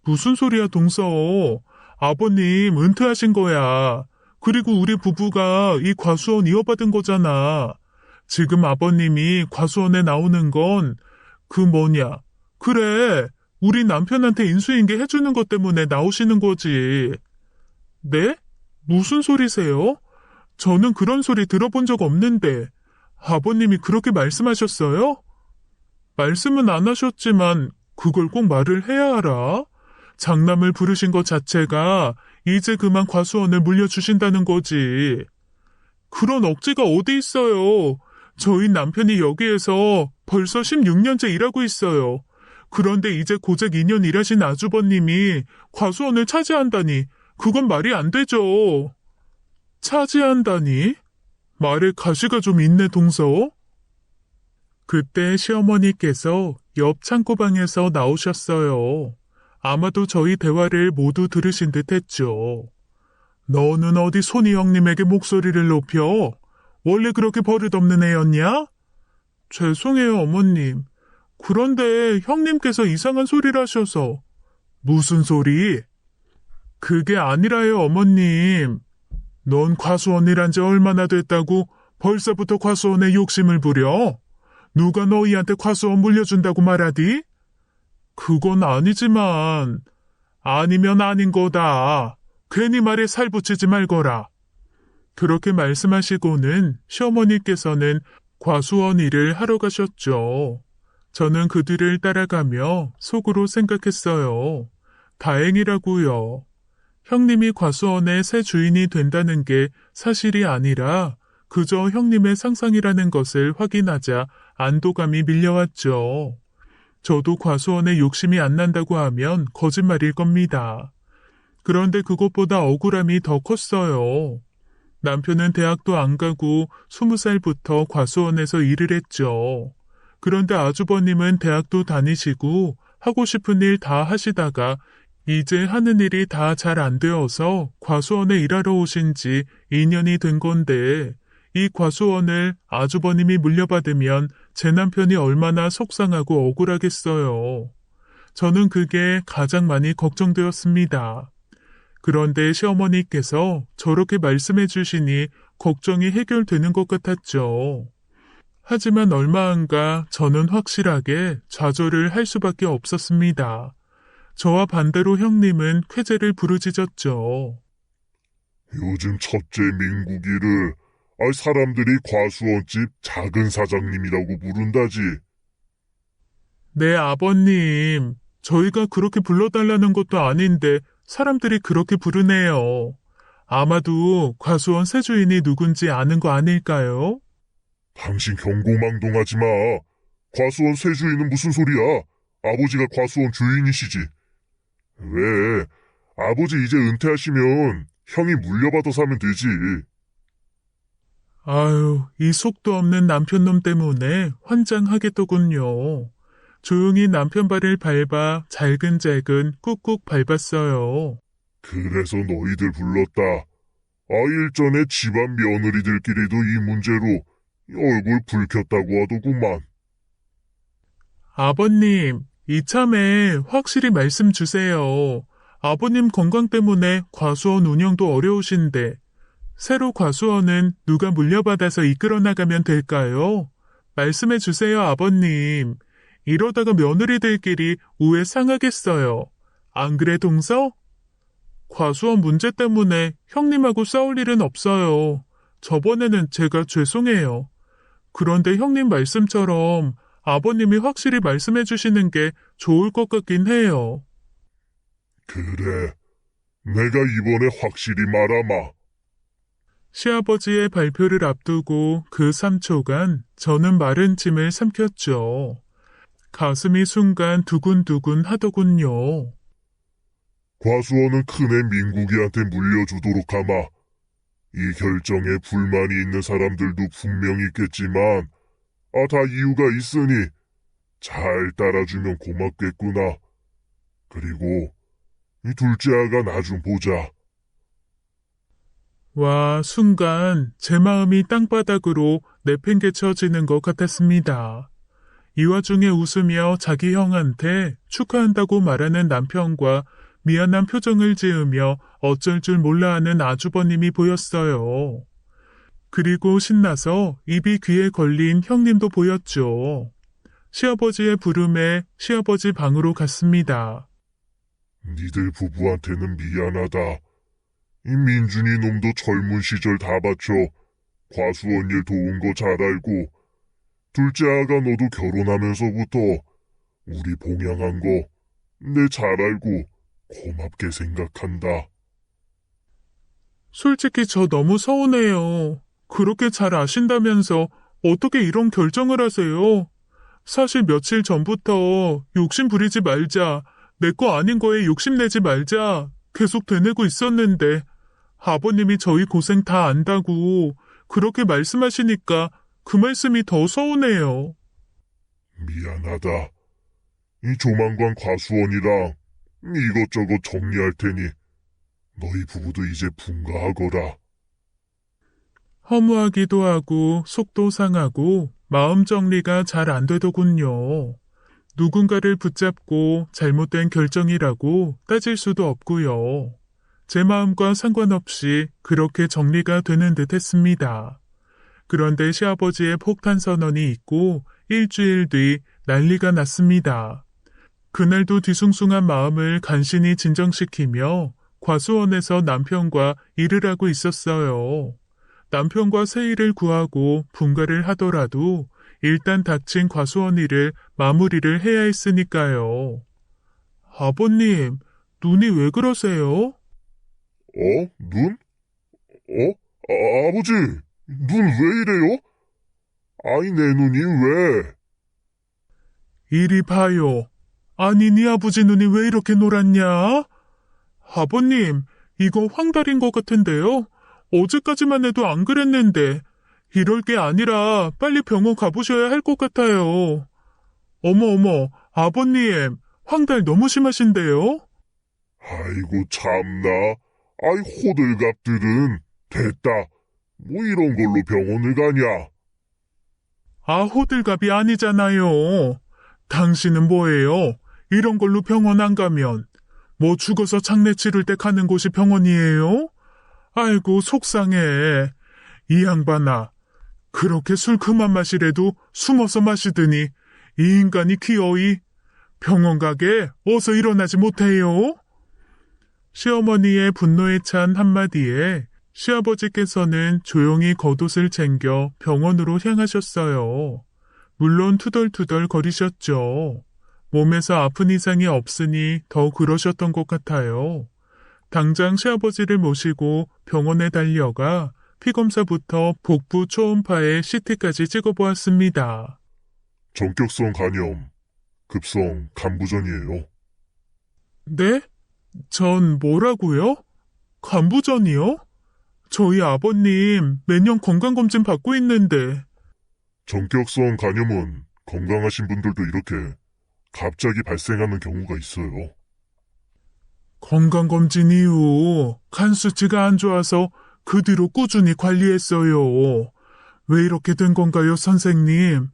무슨 소리야, 동서. 아버님 은퇴하신 거야. 그리고 우리 부부가 이 과수원 이어받은 거잖아. 지금 아버님이 과수원에 나오는 건 그래, 우리 남편한테 인수인계 해주는 것 때문에 나오시는 거지. 네? 무슨 소리세요? 저는 그런 소리 들어본 적 없는데 아버님이 그렇게 말씀하셨어요? 말씀은 안 하셨지만 그걸 꼭 말을 해야 알아? 장남을 부르신 것 자체가 이제 그만 과수원을 물려주신다는 거지. 그런 억지가 어디 있어요. 저희 남편이 여기에서 벌써 16년째 일하고 있어요. 그런데 이제 고작 2년 일하신 아주버님이 과수원을 차지한다니 그건 말이 안 되죠. 차지한다니? 말에 가시가 좀 있네, 동서. 그때 시어머니께서 옆 창고방에서 나오셨어요. 아마도 저희 대화를 모두 들으신 듯 했죠. 너는 어디 손이 형님에게 목소리를 높여? 원래 그렇게 버릇없는 애였냐? 죄송해요, 어머님. 그런데 형님께서 이상한 소리를 하셔서. 무슨 소리? 그게 아니라요, 어머님. 넌 과수원 일한 지 얼마나 됐다고 벌써부터 과수원에 욕심을 부려? 누가 너희한테 과수원 물려준다고 말하디? 그건 아니지만 아니면 아닌 거다. 괜히 말에 살 붙이지 말거라. 그렇게 말씀하시고는 시어머니께서는 과수원 일을 하러 가셨죠. 저는 그 뒤를 따라가며 속으로 생각했어요. 다행이라고요. 형님이 과수원의 새 주인이 된다는 게 사실이 아니라 그저 형님의 상상이라는 것을 확인하자 안도감이 밀려왔죠. 저도 과수원에 욕심이 안 난다고 하면 거짓말일 겁니다. 그런데 그것보다 억울함이 더 컸어요. 남편은 대학도 안 가고 20살부터 과수원에서 일을 했죠. 그런데 아주버님은 대학도 다니시고 하고 싶은 일 다 하시다가 이제 하는 일이 다 잘 안 되어서 과수원에 일하러 오신 지 2년이 된 건데 이 과수원을 아주버님이 물려받으면 제 남편이 얼마나 속상하고 억울하겠어요. 저는 그게 가장 많이 걱정되었습니다. 그런데 시어머니께서 저렇게 말씀해 주시니 걱정이 해결되는 것 같았죠. 하지만 얼마 안 가 저는 확실하게 좌절을 할 수밖에 없었습니다. 저와 반대로 형님은 쾌재를 부르짖었죠. 요즘 첫째 민국이를 사람들이 과수원집 작은 사장님이라고 부른다지. 네, 아버님. 저희가 그렇게 불러달라는 것도 아닌데 사람들이 그렇게 부르네요. 아마도 과수원 새 주인이 누군지 아는 거 아닐까요? 당신 경고망동하지 마. 과수원 새 주인은 무슨 소리야? 아버지가 과수원 주인이시지. 왜? 아버지 이제 은퇴하시면 형이 물려받아서 하면 되지. 아유, 이 속도 없는 남편놈 때문에 환장하겠더군요. 조용히 남편 발을 밟아 잘근잘근 꾹꾹 밟았어요. 그래서 너희들 불렀다. 4일 전에 집안 며느리들끼리도 이 문제로 얼굴 붉혔다고 하더구만. 아버님, 이참에 확실히 말씀 주세요. 아버님 건강 때문에 과수원 운영도 어려우신데 새로 과수원은 누가 물려받아서 이끌어 나가면 될까요? 말씀해 주세요, 아버님. 이러다가 며느리들끼리 우애 상하겠어요. 안 그래, 동서? 과수원 문제 때문에 형님하고 싸울 일은 없어요. 저번에는 제가 죄송해요. 그런데 형님 말씀처럼 아버님이 확실히 말씀해 주시는 게 좋을 것 같긴 해요. 그래. 내가 이번에 확실히 말하마. 시아버지의 발표를 앞두고 그 3초간 저는 마른 침을 삼켰죠. 가슴이 순간 두근두근 하더군요. 과수원은 큰애 민국이한테 물려주도록 하마. 이 결정에 불만이 있는 사람들도 분명히 있겠지만, 다 이유가 있으니 잘 따라주면 고맙겠구나. 그리고 이 둘째 아가 나중 보자. 와, 순간 제 마음이 땅바닥으로 내팽개쳐지는 것 같았습니다. 이 와중에 웃으며 자기 형한테 축하한다고 말하는 남편과 미안한 표정을 지으며 어쩔 줄 몰라 하는 아주버님이 보였어요. 그리고 신나서 입이 귀에 걸린 형님도 보였죠. 시아버지의 부름에 시아버지 방으로 갔습니다. 니들 부부한테는 미안하다. 이 민준이 놈도 젊은 시절 다 바쳐 과수원 일 도운 거 잘 알고, 둘째 아가 너도 결혼하면서부터 우리 봉양한 거 내 잘 알고 고맙게 생각한다. 솔직히 저 너무 서운해요. 그렇게 잘 아신다면서 어떻게 이런 결정을 하세요? 사실 며칠 전부터 욕심 부리지 말자, 내 거 아닌 거에 욕심내지 말자 계속 되뇌고 있었는데 아버님이 저희 고생 다 안다고 그렇게 말씀하시니까 그 말씀이 더 서운해요. 미안하다. 이 조만간 과수원이랑 이것저것 정리할 테니 너희 부부도 이제 분가하거라. 허무하기도 하고 속도 상하고 마음 정리가 잘 안 되더군요. 누군가를 붙잡고 잘못된 결정이라고 따질 수도 없고요. 제 마음과 상관없이 그렇게 정리가 되는 듯 했습니다. 그런데 시아버지의 폭탄 선언이 있고 일주일 뒤 난리가 났습니다. 그날도 뒤숭숭한 마음을 간신히 진정시키며 과수원에서 남편과 일을 하고 있었어요. 남편과 새 일을 구하고 분가를 하더라도 일단 닥친 과수원 일을 마무리를 해야 했으니까요. 아버님, 눈이 왜 그러세요? 눈? 아버지, 눈 왜 이래요? 아이, 내 눈이 왜? 이리 봐요. 아니, 네 아버지 눈이 왜 이렇게 노랗냐? 아버님, 이거 황달인 것 같은데요? 어제까지만 해도 안 그랬는데 이럴 게 아니라 빨리 병원 가보셔야 할 것 같아요. 어머, 아버님, 황달 너무 심하신데요? 아이고, 참나. 아이, 호들갑들은 됐다. 뭐 이런 걸로 병원을 가냐? 아, 호들갑이 아니잖아요. 당신은 뭐예요? 이런 걸로 병원 안 가면 뭐 죽어서 장례 치를 때 가는 곳이 병원이에요? 아이고, 속상해. 이 양반아, 그렇게 술 그만 마시래도 숨어서 마시더니 이 인간이 기어이 병원 가게 어서 일어나지 못해요? 시어머니의 분노에 찬 한마디에 시아버지께서는 조용히 겉옷을 챙겨 병원으로 향하셨어요. 물론 투덜투덜 거리셨죠. 몸에서 아픈 이상이 없으니 더 그러셨던 것 같아요. 당장 시아버지를 모시고 병원에 달려가 피검사부터 복부 초음파에 CT까지 찍어보았습니다. 전격성 간염, 급성 간부전이에요. 네? 전 뭐라고요? 간부전이요? 저희 아버님 매년 건강검진 받고 있는데. 전격성 간염은 건강하신 분들도 이렇게 갑자기 발생하는 경우가 있어요. 건강검진 이후 간 수치가 안 좋아서 그 뒤로 꾸준히 관리했어요. 왜 이렇게 된 건가요, 선생님?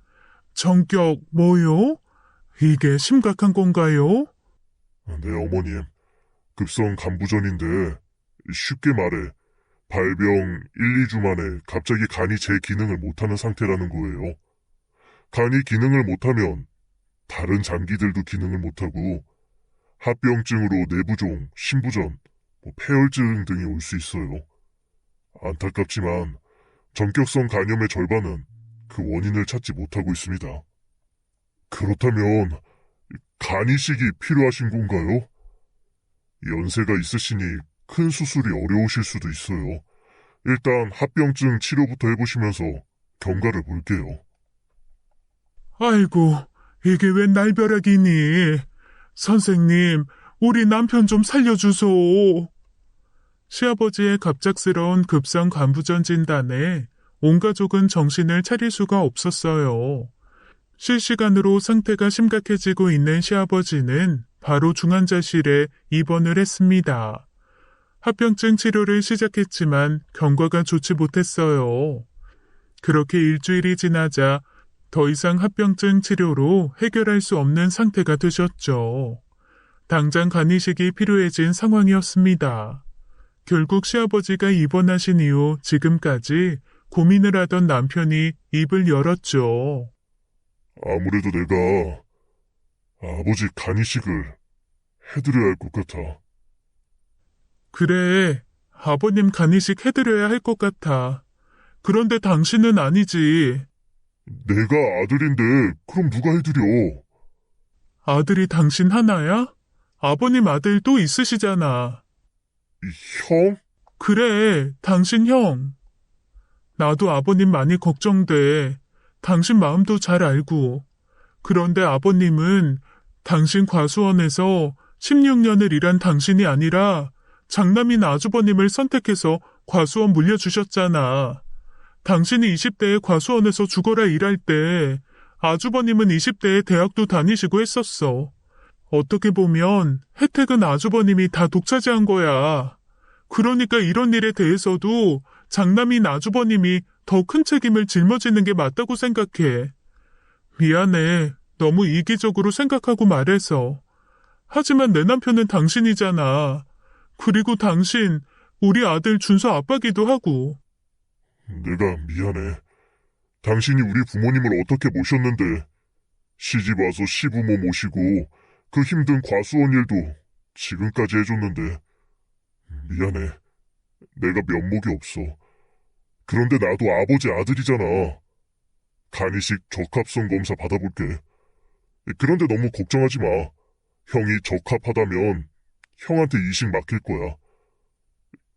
전격 뭐요? 이게 심각한 건가요? 네, 어머님. 급성 간부전인데 쉽게 말해 발병 1, 2주 만에 갑자기 간이 제 기능을 못하는 상태라는 거예요. 간이 기능을 못하면 다른 장기들도 기능을 못하고 합병증으로 내부종, 심부전, 폐혈증 등이 올 수 있어요. 안타깝지만 전격성 간염의 절반은 그 원인을 찾지 못하고 있습니다. 그렇다면 간이식이 필요하신 건가요? 연세가 있으시니 큰 수술이 어려우실 수도 있어요. 일단 합병증 치료부터 해보시면서 경과를 볼게요. 아이고, 이게 웬 날벼락이니? 선생님, 우리 남편 좀 살려주소. 시아버지의 갑작스러운 급성 간부전 진단에 온 가족은 정신을 차릴 수가 없었어요. 실시간으로 상태가 심각해지고 있는 시아버지는 바로 중환자실에 입원을 했습니다. 합병증 치료를 시작했지만 경과가 좋지 못했어요. 그렇게 일주일이 지나자 더 이상 합병증 치료로 해결할 수 없는 상태가 되셨죠. 당장 간이식이 필요해진 상황이었습니다. 결국 시아버지가 입원하신 이후 지금까지 고민을 하던 남편이 입을 열었죠. 아무래도 내가 아버지 간이식을 해드려야 할 것 같아. 그래, 아버님 간이식 해드려야 할 것 같아. 그런데 당신은 아니지. 내가 아들인데 그럼 누가 해드려? 아들이 당신 하나야? 아버님 아들 또 있으시잖아. 형? 그래, 당신 형. 나도 아버님 많이 걱정돼. 당신 마음도 잘 알고. 그런데 아버님은 당신 과수원에서 16년을 일한 당신이 아니라 장남인 아주버님을 선택해서 과수원 물려주셨잖아. 당신이 20대에 과수원에서 죽어라 일할 때 아주버님은 20대에 대학도 다니시고 했었어. 어떻게 보면 혜택은 아주버님이 다 독차지한 거야. 그러니까 이런 일에 대해서도 장남인 아주버님이 더 큰 책임을 짊어지는 게 맞다고 생각해. 미안해. 너무 이기적으로 생각하고 말해서. 하지만 내 남편은 당신이잖아. 그리고 당신, 우리 아들 준서 아빠기도 하고. 내가 미안해. 당신이 우리 부모님을 어떻게 모셨는데 시집 와서 시부모 모시고 그 힘든 과수원 일도 지금까지 해줬는데 미안해. 내가 면목이 없어. 그런데 나도 아버지 아들이잖아. 간이식 적합성 검사 받아볼게. 그런데 너무 걱정하지 마. 형이 적합하다면 형한테 이식 맡길 거야.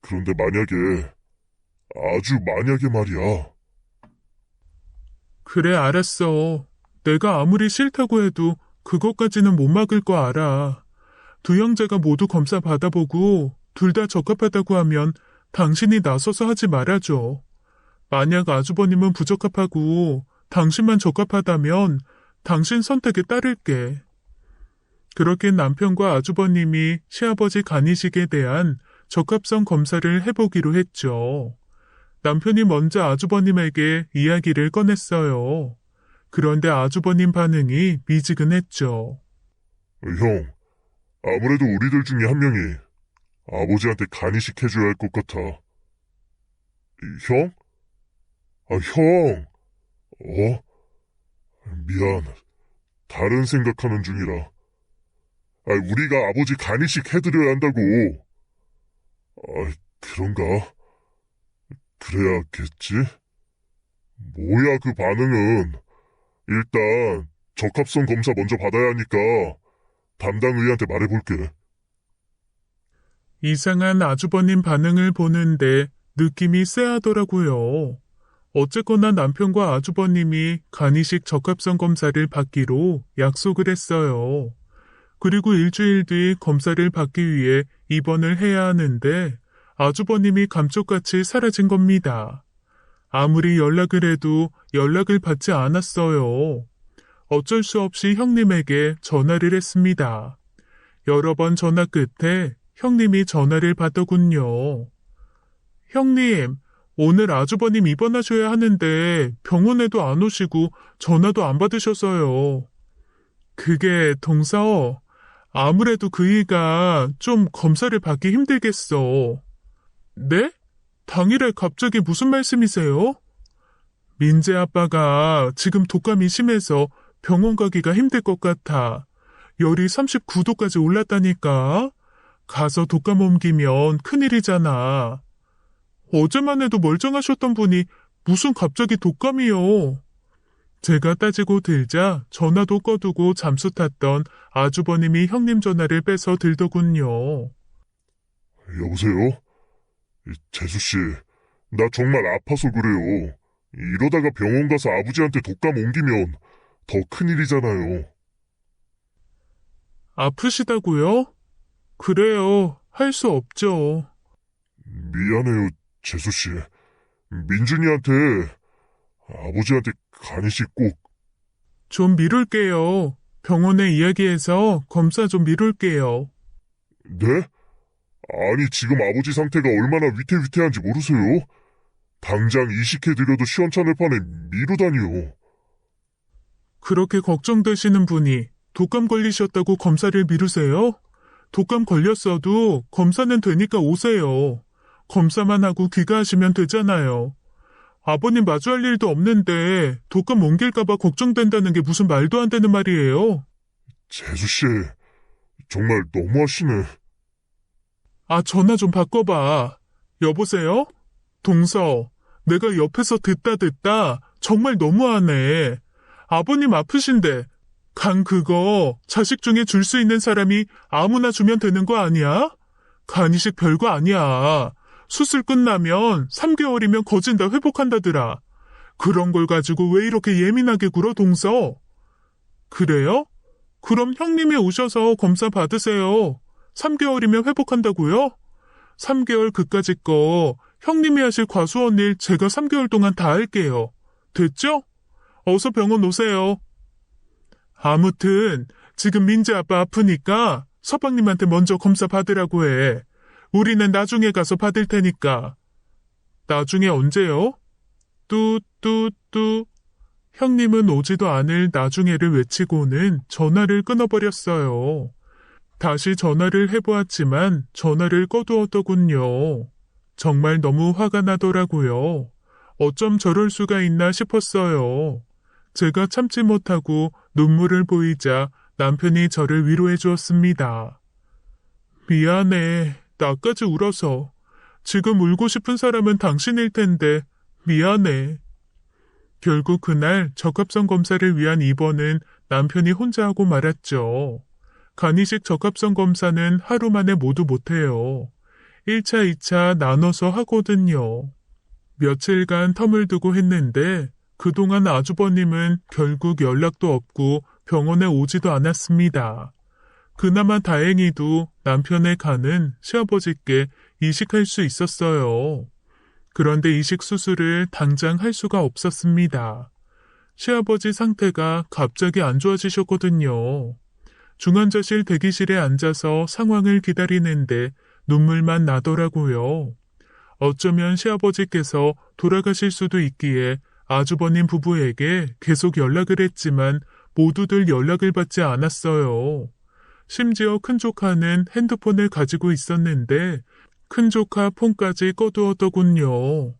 그런데 만약에, 아주 만약에 말이야. 그래, 알았어. 내가 아무리 싫다고 해도 그것까지는 못 막을 거 알아. 두 형제가 모두 검사 받아보고 둘 다 적합하다고 하면 당신이 나서서 하지 말아줘. 만약 아주버님은 부적합하고 당신만 적합하다면 당신 선택에 따를게. 그렇게 남편과 아주버님이 시아버지 간이식에 대한 적합성 검사를 해보기로 했죠. 남편이 먼저 아주버님에게 이야기를 꺼냈어요. 그런데 아주버님 반응이 미지근했죠. 형, 아무래도 우리들 중에 한 명이 아버지한테 간이식 해줘야 할 것 같아. 형? 형! 미안. 다른 생각하는 중이라. 우리가 아버지 간이식 해드려야 한다고. 그런가? 그래야겠지? 뭐야, 그 반응은. 일단, 적합성 검사 먼저 받아야 하니까, 담당 의한테 말해볼게. 이상한 아주버님 반응을 보는데 느낌이 쎄하더라고요. 어쨌거나 남편과 아주버님이 간이식 적합성 검사를 받기로 약속을 했어요. 그리고 일주일 뒤 검사를 받기 위해 입원을 해야 하는데 아주버님이 감쪽같이 사라진 겁니다. 아무리 연락을 해도 연락을 받지 않았어요. 어쩔 수 없이 형님에게 전화를 했습니다. 여러 번 전화 끝에 형님이 전화를 받더군요. 형님, 오늘 아주버님 입원하셔야 하는데 병원에도 안 오시고 전화도 안 받으셔서요. 그게 동서, 아무래도 그이가 좀 검사를 받기 힘들겠어. 네? 당일에 갑자기 무슨 말씀이세요? 민재 아빠가 지금 독감이 심해서 병원 가기가 힘들 것 같아. 열이 39도까지 올랐다니까. 가서 독감 옮기면 큰일이잖아. 어제만 해도 멀쩡하셨던 분이 무슨 갑자기 독감이요. 제가 따지고 들자 전화도 꺼두고 잠수 탔던 아주버님이 형님 전화를 빼서 들더군요. 여보세요? 재수씨, 나 정말 아파서 그래요. 이러다가 병원 가서 아버지한테 독감 옮기면 더 큰일이잖아요. 아프시다고요? 그래요. 할 수 없죠. 미안해요, 재수씨. 민준이한테, 아버지한테 간이식 꼭, 좀 미룰게요. 병원에 이야기해서 검사 좀 미룰게요. 네? 아니, 지금 아버지 상태가 얼마나 위태위태한지 모르세요? 당장 이식해드려도 시원찮을 판에 미루다니요. 그렇게 걱정되시는 분이 독감 걸리셨다고 검사를 미루세요? 독감 걸렸어도 검사는 되니까 오세요. 검사만 하고 귀가하시면 되잖아요. 아버님 마주할 일도 없는데 독감 옮길까봐 걱정된다는 게 무슨 말도 안 되는 말이에요. 재수씨, 정말 너무하시네. 아, 전화 좀 바꿔봐. 여보세요? 동서, 내가 옆에서 듣다 정말 너무하네. 아버님 아프신데 간 그거 자식 중에 줄 수 있는 사람이 아무나 주면 되는 거 아니야? 간이식 별거 아니야. 수술 끝나면 3개월이면 거진 다 회복한다더라. 그런 걸 가지고 왜 이렇게 예민하게 굴어, 동서? 그래요? 그럼 형님이 오셔서 검사 받으세요. 3개월이면 회복한다고요? 3개월 그까짓 거 형님이 하실 과수원 일 제가 3개월 동안 다 할게요. 됐죠? 어서 병원 오세요. 아무튼 지금 민재 아빠 아프니까 서방님한테 먼저 검사 받으라고 해. 우리는 나중에 가서 받을 테니까. 나중에 언제요? 뚜뚜뚜. 형님은 오지도 않을 나중에를 외치고는 전화를 끊어버렸어요. 다시 전화를 해보았지만 전화를 꺼두었더군요. 정말 너무 화가 나더라고요. 어쩜 저럴 수가 있나 싶었어요. 제가 참지 못하고 눈물을 보이자 남편이 저를 위로해 주었습니다. 미안해. 나까지 울어서. 지금 울고 싶은 사람은 당신일 텐데 미안해. 결국 그날 적합성 검사를 위한 입원은 남편이 혼자 하고 말았죠. 간이식 적합성 검사는 하루 만에 모두 못해요. 1차, 2차 나눠서 하거든요. 며칠간 텀을 두고 했는데 그동안 아주버님은 결국 연락도 없고 병원에 오지도 않았습니다. 그나마 다행히도 남편의 간은 시아버지께 이식할 수 있었어요. 그런데 이식 수술을 당장 할 수가 없었습니다. 시아버지 상태가 갑자기 안 좋아지셨거든요. 중환자실 대기실에 앉아서 상황을 기다리는데 눈물만 나더라고요. 어쩌면 시아버지께서 돌아가실 수도 있기에 아주버님 부부에게 계속 연락을 했지만 모두들 연락을 받지 않았어요. 심지어 큰조카는 핸드폰을 가지고 있었는데 큰조카 폰까지 꺼두었더군요.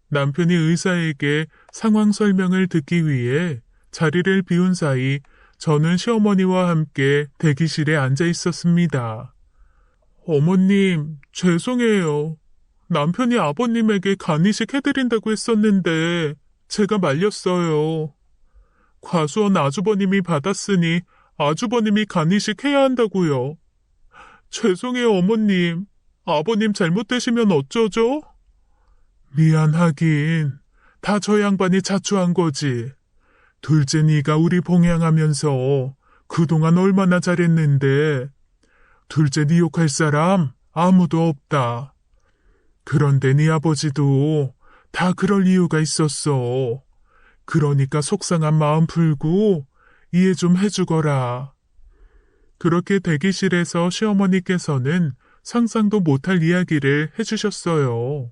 남편이 의사에게 상황 설명을 듣기 위해 자리를 비운 사이 저는 시어머니와 함께 대기실에 앉아 있었습니다. 어머님, 죄송해요. 남편이 아버님에게 간이식 해드린다고 했었는데 제가 말렸어요. 과수원 아주버님이 받았으니 아주버님이 간이식 해야 한다고요. 죄송해요, 어머님. 아버님 잘못되시면 어쩌죠? 미안하긴. 다 저 양반이 자초한 거지. 둘째 네가 우리 봉양하면서 그동안 얼마나 잘했는데 둘째 네 욕할 사람 아무도 없다. 그런데 네 아버지도 다 그럴 이유가 있었어. 그러니까 속상한 마음 풀고 이해 좀 해주거라. 그렇게 대기실에서 시어머니께서는 상상도 못할 이야기를 해주셨어요.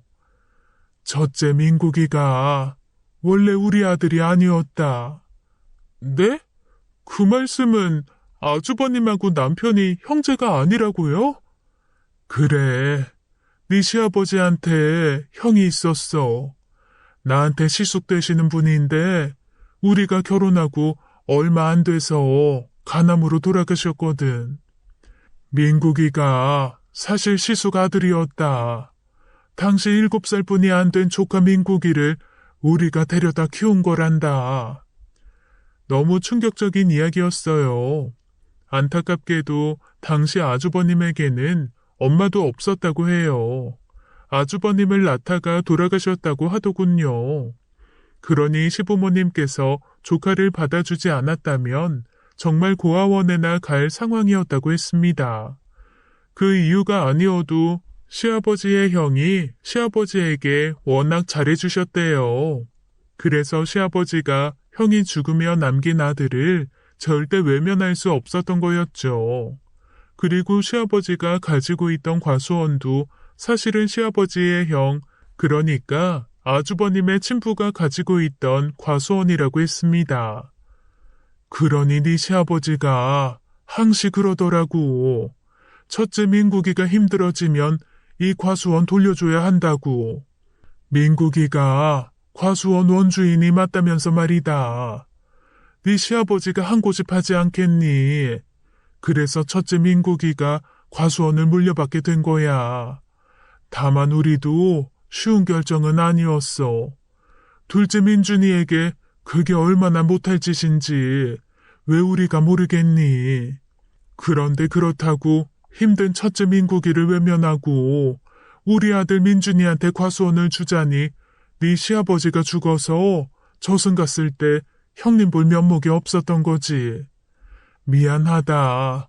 첫째 민국이가 원래 우리 아들이 아니었다. 네? 그 말씀은 아주버님하고 남편이 형제가 아니라고요? 그래. 네 시아버지한테 형이 있었어. 나한테 시숙되시는 분인데 우리가 결혼하고 얼마 안 돼서 간암으로 돌아가셨거든. 민국이가 사실 시숙 아들이었다. 당시 7살뿐이 안 된 조카 민국이를 우리가 데려다 키운 거란다. 너무 충격적인 이야기였어요. 안타깝게도 당시 아주버님에게는 엄마도 없었다고 해요. 아주버님을 낳다가 돌아가셨다고 하더군요. 그러니 시부모님께서 조카를 받아주지 않았다면 정말 고아원에나 갈 상황이었다고 했습니다. 그 이유가 아니어도 시아버지의 형이 시아버지에게 워낙 잘해주셨대요. 그래서 시아버지가 형이 죽으며 남긴 아들을 절대 외면할 수 없었던 거였죠. 그리고 시아버지가 가지고 있던 과수원도 사실은 시아버지의 형, 그러니까 아주버님의 친부가 가지고 있던 과수원이라고 했습니다. 그러니 네 시아버지가 항시 그러더라고. 첫째 민국이가 힘들어지면 이 과수원 돌려줘야 한다고. 민국이가 과수원 원주인이 맞다면서 말이다. 네 시아버지가 한 고집 하지 않겠니? 그래서 첫째 민국이가 과수원을 물려받게 된 거야. 다만 우리도 쉬운 결정은 아니었어. 둘째 민준이에게 그게 얼마나 못할 짓인지 왜 우리가 모르겠니? 그런데 그렇다고 힘든 첫째 민국이를 외면하고 우리 아들 민준이한테 과수원을 주자니 네 시아버지가 죽어서 저승 갔을 때 형님 볼 면목이 없었던 거지. 미안하다.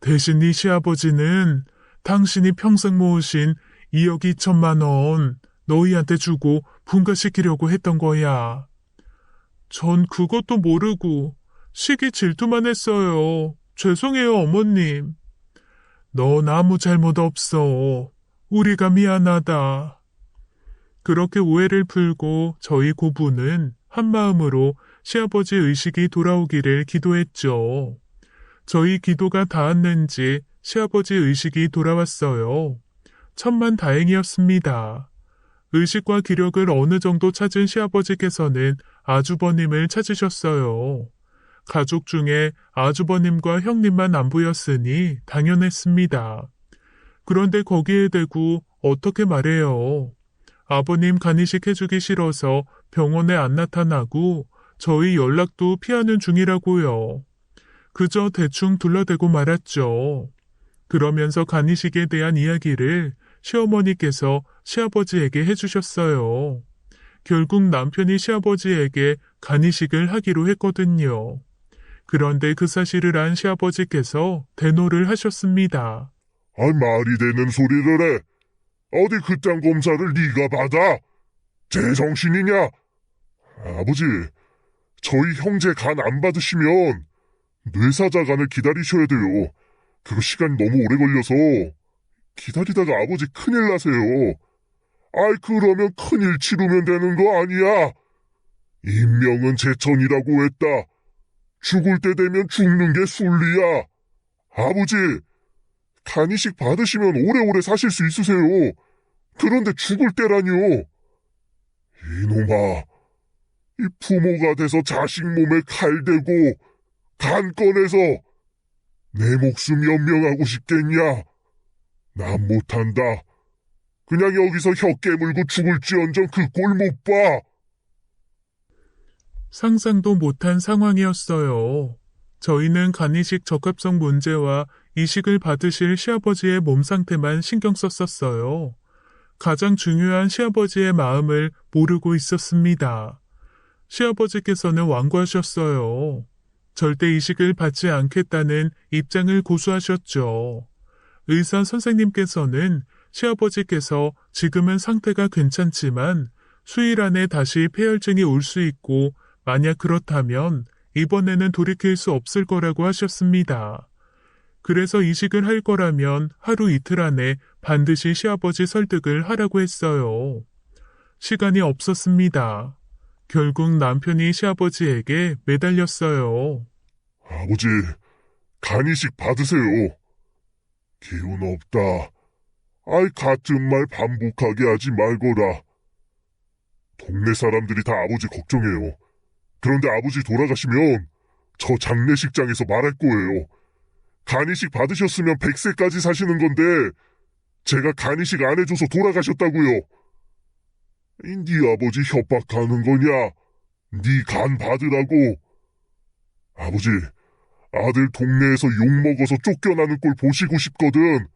대신 네 시아버지는 당신이 평생 모으신 2억 2천만 원 너희한테 주고 분가시키려고 했던 거야. 전 그것도 모르고 시기 질투만 했어요. 죄송해요, 어머님. 넌 아무 잘못 없어. 우리가 미안하다. 그렇게 오해를 풀고 저희 고부는 한마음으로 시아버지 의식이 돌아오기를 기도했죠. 저희 기도가 닿았는지 시아버지 의식이 돌아왔어요. 천만다행이었습니다. 의식과 기력을 어느 정도 찾은 시아버지께서는 아주버님을 찾으셨어요. 가족 중에 아주버님과 형님만 안 보였으니 당연했습니다. 그런데 거기에 대고 어떻게 말해요. 아버님 간이식 해주기 싫어서 병원에 안 나타나고 저희 연락도 피하는 중이라고요. 그저 대충 둘러대고 말았죠. 그러면서 간이식에 대한 이야기를 시어머니께서 시아버지에게 해주셨어요. 결국 남편이 시아버지에게 간이식을 하기로 했거든요. 그런데 그 사실을 안 시아버지께서 대노를 하셨습니다. 말이 되는 소리를 해. 어디 그딴 검사를 네가 받아? 제정신이냐? 아버지, 저희 형제 간 안 받으시면 뇌사자간을 기다리셔야 돼요. 그거 시간이 너무 오래 걸려서 기다리다가 아버지 큰일 나세요. 그러면 큰일 치르면 되는 거 아니야? 인명은 제천이라고 했다. 죽을 때 되면 죽는 게 순리야. 아버지, 간이식 받으시면 오래오래 사실 수 있으세요. 그런데 죽을 때라뇨. 이놈아, 이 부모가 돼서 자식 몸에 칼 대고 간 꺼내서 내 목숨 연명하고 싶겠냐? 난 못한다. 그냥 여기서 혀 깨물고 죽을지언정 그 꼴 못 봐. 상상도 못한 상황이었어요. 저희는 간이식 적합성 문제와 이식을 받으실 시아버지의 몸 상태만 신경 썼었어요. 가장 중요한 시아버지의 마음을 모르고 있었습니다. 시아버지께서는 완고하셨어요. 절대 이식을 받지 않겠다는 입장을 고수하셨죠. 의사 선생님께서는 시아버지께서 지금은 상태가 괜찮지만 수일 안에 다시 폐혈증이 올 수 있고 만약 그렇다면 이번에는 돌이킬 수 없을 거라고 하셨습니다. 그래서 이식을 할 거라면 하루 이틀 안에 반드시 시아버지 설득을 하라고 했어요. 시간이 없었습니다. 결국 남편이 시아버지에게 매달렸어요. 아버지, 간이식 받으세요. 기운 없다. 같은 말 반복하게 하지 말거라. 동네 사람들이 다 아버지 걱정해요. 그런데 아버지 돌아가시면 저 장례식장에서 말할 거예요. 간이식 받으셨으면 100세까지 사시는 건데 제가 간이식 안 해줘서 돌아가셨다고요. 네 아버지 협박하는 거냐? 네 간 받으라고. 아버지, 아들 동네에서 욕먹어서 쫓겨나는 꼴 보시고 싶거든.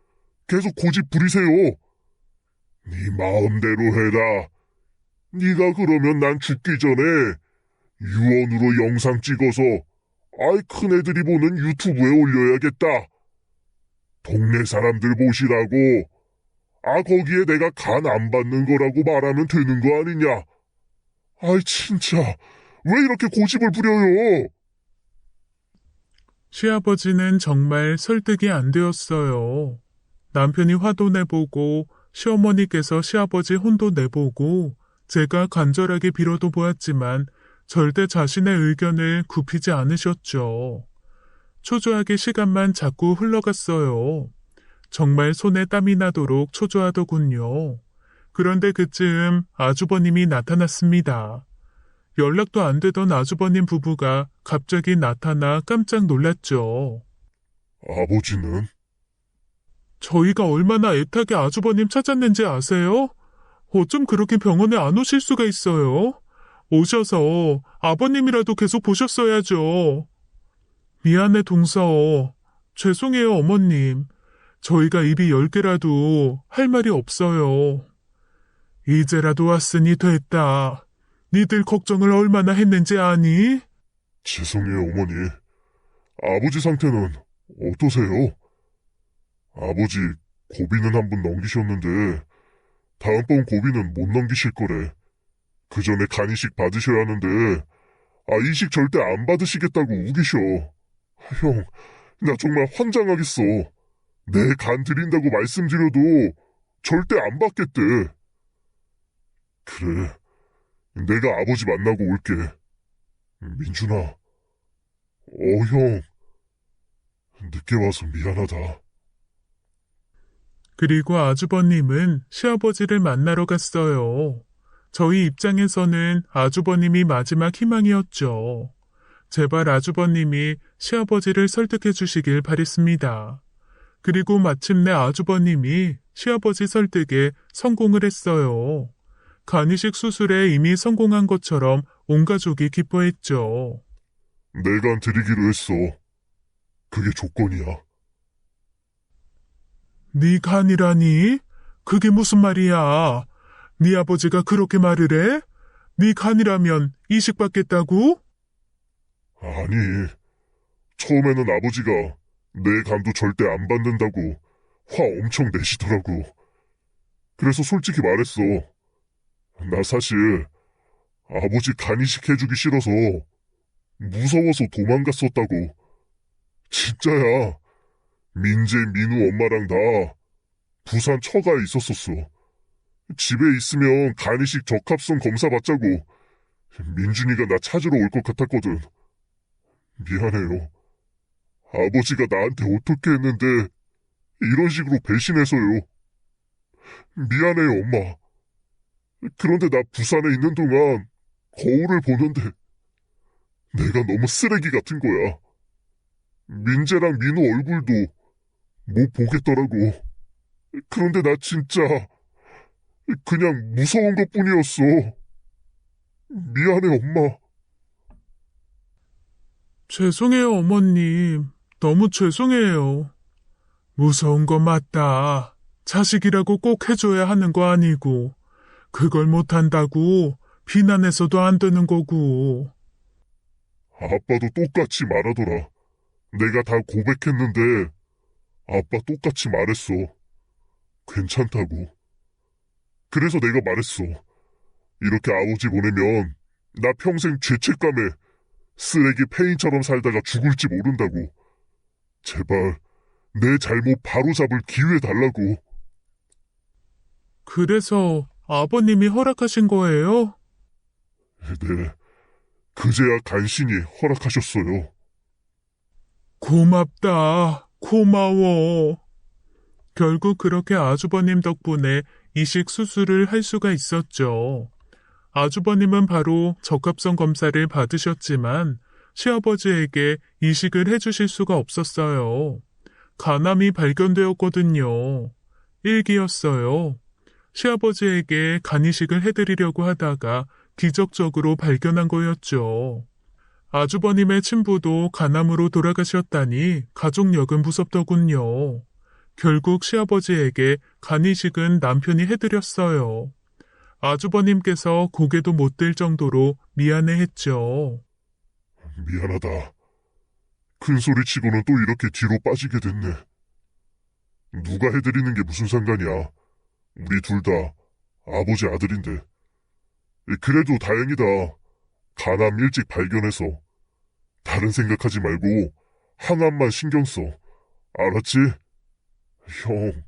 계속 고집 부리세요. 네 마음대로 해라. 네가 그러면 난 죽기 전에 유언으로 영상 찍어서 큰애들이 보는 유튜브에 올려야겠다. 동네 사람들 보시라고. 거기에 내가 간 안 받는 거라고 말하면 되는 거 아니냐? 아이, 진짜. 왜 이렇게 고집을 부려요? 시아버지는 정말 설득이 안 되었어요. 남편이 화도 내보고 시어머니께서 시아버지 혼도 내보고 제가 간절하게 빌어도 보았지만 절대 자신의 의견을 굽히지 않으셨죠. 초조하게 시간만 자꾸 흘러갔어요. 정말 손에 땀이 나도록 초조하더군요. 그런데 그쯤 아주버님이 나타났습니다. 연락도 안 되던 아주버님 부부가 갑자기 나타나 깜짝 놀랐죠. 아버지는? 저희가 얼마나 애타게 아주버님 찾았는지 아세요? 어쩜 그렇게 병원에 안 오실 수가 있어요? 오셔서 아버님이라도 계속 보셨어야죠. 미안해, 동서. 죄송해요, 어머님. 저희가 입이 10개라도 할 말이 없어요. 이제라도 왔으니 됐다. 니들 걱정을 얼마나 했는지 아니? 죄송해요, 어머니. 아버지 상태는 어떠세요? 아버지 고비는 한 번 넘기셨는데 다음번 고비는 못 넘기실 거래. 그 전에 간이식 받으셔야 하는데 이식 절대 안 받으시겠다고 우기셔. 형, 나 정말 환장하겠어. 내 간 드린다고 말씀드려도 절대 안 받겠대. 그래, 내가 아버지 만나고 올게. 민준아, 형, 늦게 와서 미안하다. 그리고 아주버님은 시아버지를 만나러 갔어요. 저희 입장에서는 아주버님이 마지막 희망이었죠. 제발 아주버님이 시아버지를 설득해 주시길 바랬습니다. 그리고 마침내 아주버님이 시아버지 설득에 성공을 했어요. 간이식 수술에 이미 성공한 것처럼 온 가족이 기뻐했죠. 내 간 드리기로 했어. 그게 조건이야. 네 간이라니? 그게 무슨 말이야? 네 아버지가 그렇게 말을 해? 네 간이라면 이식받겠다고? 아니, 처음에는 아버지가 내 간도 절대 안 받는다고 화 엄청 내시더라고. 그래서 솔직히 말했어. 나 사실 아버지 간이식 해주기 싫어서 무서워서 도망갔었다고. 진짜야. 민재, 민우 엄마랑 나 부산 처가에 있었었어. 집에 있으면 간이식 적합성 검사 받자고 민준이가 나 찾으러 올 것 같았거든. 미안해요. 아버지가 나한테 어떻게 했는데 이런 식으로 배신해서요. 미안해요, 엄마. 그런데 나 부산에 있는 동안 거울을 보는데 내가 너무 쓰레기 같은 거야. 민재랑 민우 얼굴도 못 보겠더라고. 그런데 나 진짜 그냥 무서운 것뿐이었어. 미안해, 엄마. 죄송해요, 어머님. 너무 죄송해요. 무서운 거 맞다. 자식이라고 꼭 해줘야 하는 거 아니고, 그걸 못한다고 비난해서도 안 되는 거고. 아빠도 똑같이 말하더라. 내가 다 고백했는데 아빠 똑같이 말했어. 괜찮다고. 그래서 내가 말했어. 이렇게 아버지 보내면 나 평생 죄책감에 쓰레기 폐인처럼 살다가 죽을지 모른다고. 제발 내 잘못 바로잡을 기회 달라고. 그래서 아버님이 허락하신 거예요? 네, 그제야 간신히 허락하셨어요. 고맙다. 고마워. 결국 그렇게 아주버님 덕분에 이식 수술을 할 수가 있었죠. 아주버님은 바로 적합성 검사를 받으셨지만 시아버지에게 이식을 해주실 수가 없었어요. 간암이 발견되었거든요. 1기였어요. 시아버지에게 간이식을 해드리려고 하다가 기적적으로 발견한 거였죠. 아주버님의 친부도 간암으로 돌아가셨다니 가족력은 무섭더군요. 결국 시아버지에게 간이식은 남편이 해드렸어요. 아주버님께서 고개도 못 들 정도로 미안해했죠. 미안하다. 큰 소리 치고는 또 이렇게 뒤로 빠지게 됐네. 누가 해드리는 게 무슨 상관이야. 우리 둘 다 아버지 아들인데. 그래도 다행이다. 간암 일찍 발견해서. 다른 생각하지 말고 항암만 신경 써. 알았지? 형,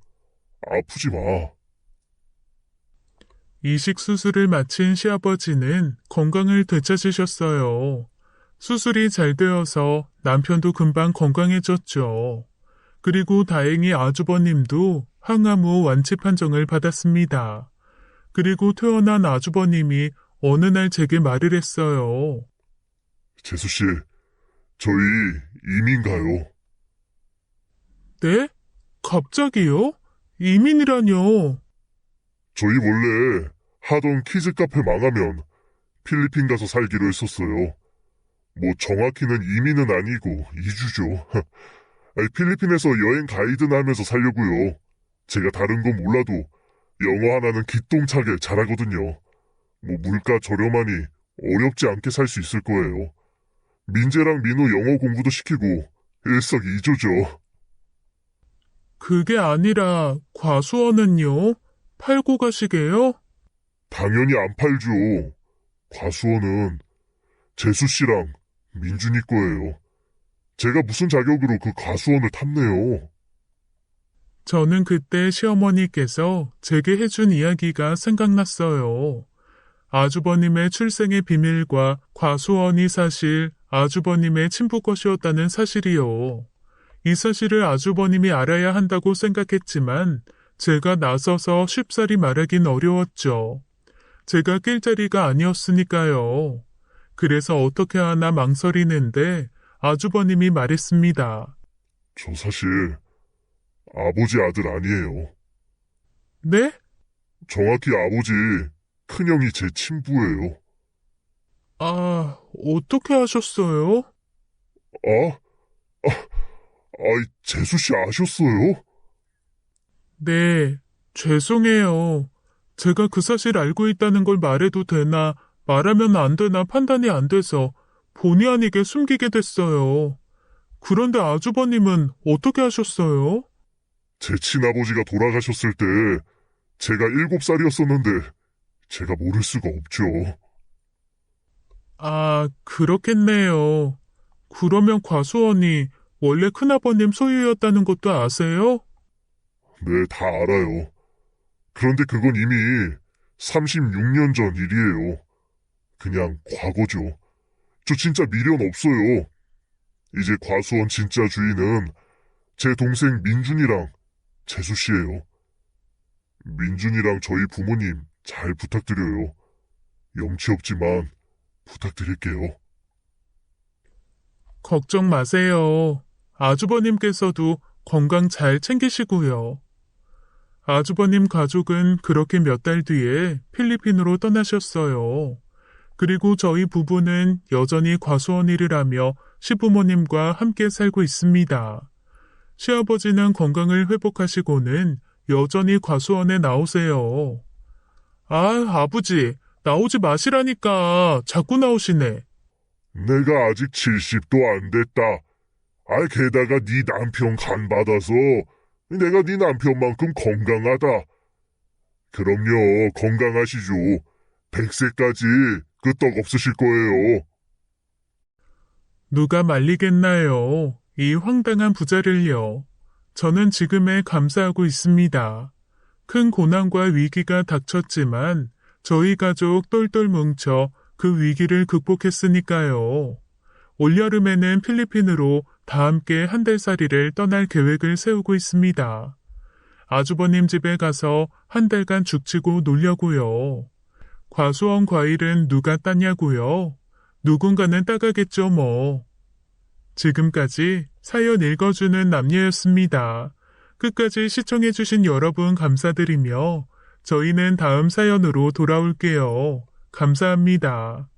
아프지 마. 이식 수술을 마친 시아버지는 건강을 되찾으셨어요. 수술이 잘 되어서 남편도 금방 건강해졌죠. 그리고 다행히 아주버님도 항암 후 완치 판정을 받았습니다. 그리고 퇴원한 아주버님이 어느 날 제게 말을 했어요. 재수씨, 저희 이민 가요. 네? 갑자기요? 이민이라뇨? 저희 원래 하던 키즈 카페 망하면 필리핀 가서 살기로 했었어요. 뭐 정확히는 이민은 아니고 이주죠. 필리핀에서 여행 가이드나 하면서 살려고요. 제가 다른 건 몰라도 영어 하나는 기똥차게 잘하거든요. 뭐 물가 저렴하니 어렵지 않게 살 수 있을 거예요. 민재랑 민우 영어 공부도 시키고 일석이조죠. 그게 아니라 과수원은요? 팔고 가시게요? 당연히 안 팔죠. 과수원은 재수씨랑 민준이 거예요. 제가 무슨 자격으로 그 과수원을 탐내요. 저는 그때 시어머니께서 제게 해준 이야기가 생각났어요. 아주버님의 출생의 비밀과 과수원이 사실 아주버님의 친부 것이었다는 사실이요. 이 사실을 아주버님이 알아야 한다고 생각했지만 제가 나서서 쉽사리 말하긴 어려웠죠. 제가 낄 자리가 아니었으니까요. 그래서 어떻게 하나 망설이는데 아주버님이 말했습니다. 저 사실 아버지 아들 아니에요. 네? 정확히 아버지 큰형이 제 친부예요. 아, 어떻게 하셨어요? 아? 재수씨 아셨어요? 네, 죄송해요. 제가 그 사실 알고 있다는 걸 말해도 되나, 말하면 안 되나 판단이 안 돼서 본의 아니게 숨기게 됐어요. 그런데 아주버님은 어떻게 하셨어요? 제 친아버지가 돌아가셨을 때 제가 7살이었었는데 제가 모를 수가 없죠. 아, 그렇겠네요. 그러면 과수원이 원래 큰아버님 소유였다는 것도 아세요? 네, 다 알아요. 그런데 그건 이미 36년 전 일이에요. 그냥 과거죠. 저 진짜 미련 없어요. 이제 과수원 진짜 주인은 제 동생 민준이랑 재수씨예요. 민준이랑 저희 부모님 잘 부탁드려요. 염치 없지만 부탁드릴게요. 걱정 마세요. 아주버님께서도 건강 잘 챙기시고요. 아주버님 가족은 그렇게 몇 달 뒤에 필리핀으로 떠나셨어요. 그리고 저희 부부는 여전히 과수원 일을 하며 시부모님과 함께 살고 있습니다. 시아버지는 건강을 회복하시고는 여전히 과수원에 나오세요. 아, 아버지, 나오지 마시라니까 자꾸 나오시네. 내가 아직 70도 안 됐다. 게다가 네 남편 간 받아서 내가 네 남편만큼 건강하다. 그럼요, 건강하시죠. 100세까지 끄떡 없으실 거예요. 누가 말리겠나요? 이 황당한 부자를요. 저는 지금에 감사하고 있습니다. 큰 고난과 위기가 닥쳤지만 저희 가족 똘똘 뭉쳐 그 위기를 극복했으니까요. 올여름에는 필리핀으로 다 함께 한 달 살이를 떠날 계획을 세우고 있습니다. 아주버님 집에 가서 한 달간 죽치고 놀려고요. 과수원 과일은 누가 따냐고요? 누군가는 따가겠죠 뭐. 지금까지 사연 읽어주는 남녀였습니다. 끝까지 시청해주신 여러분 감사드리며 저희는 다음 사연으로 돌아올게요. 감사합니다.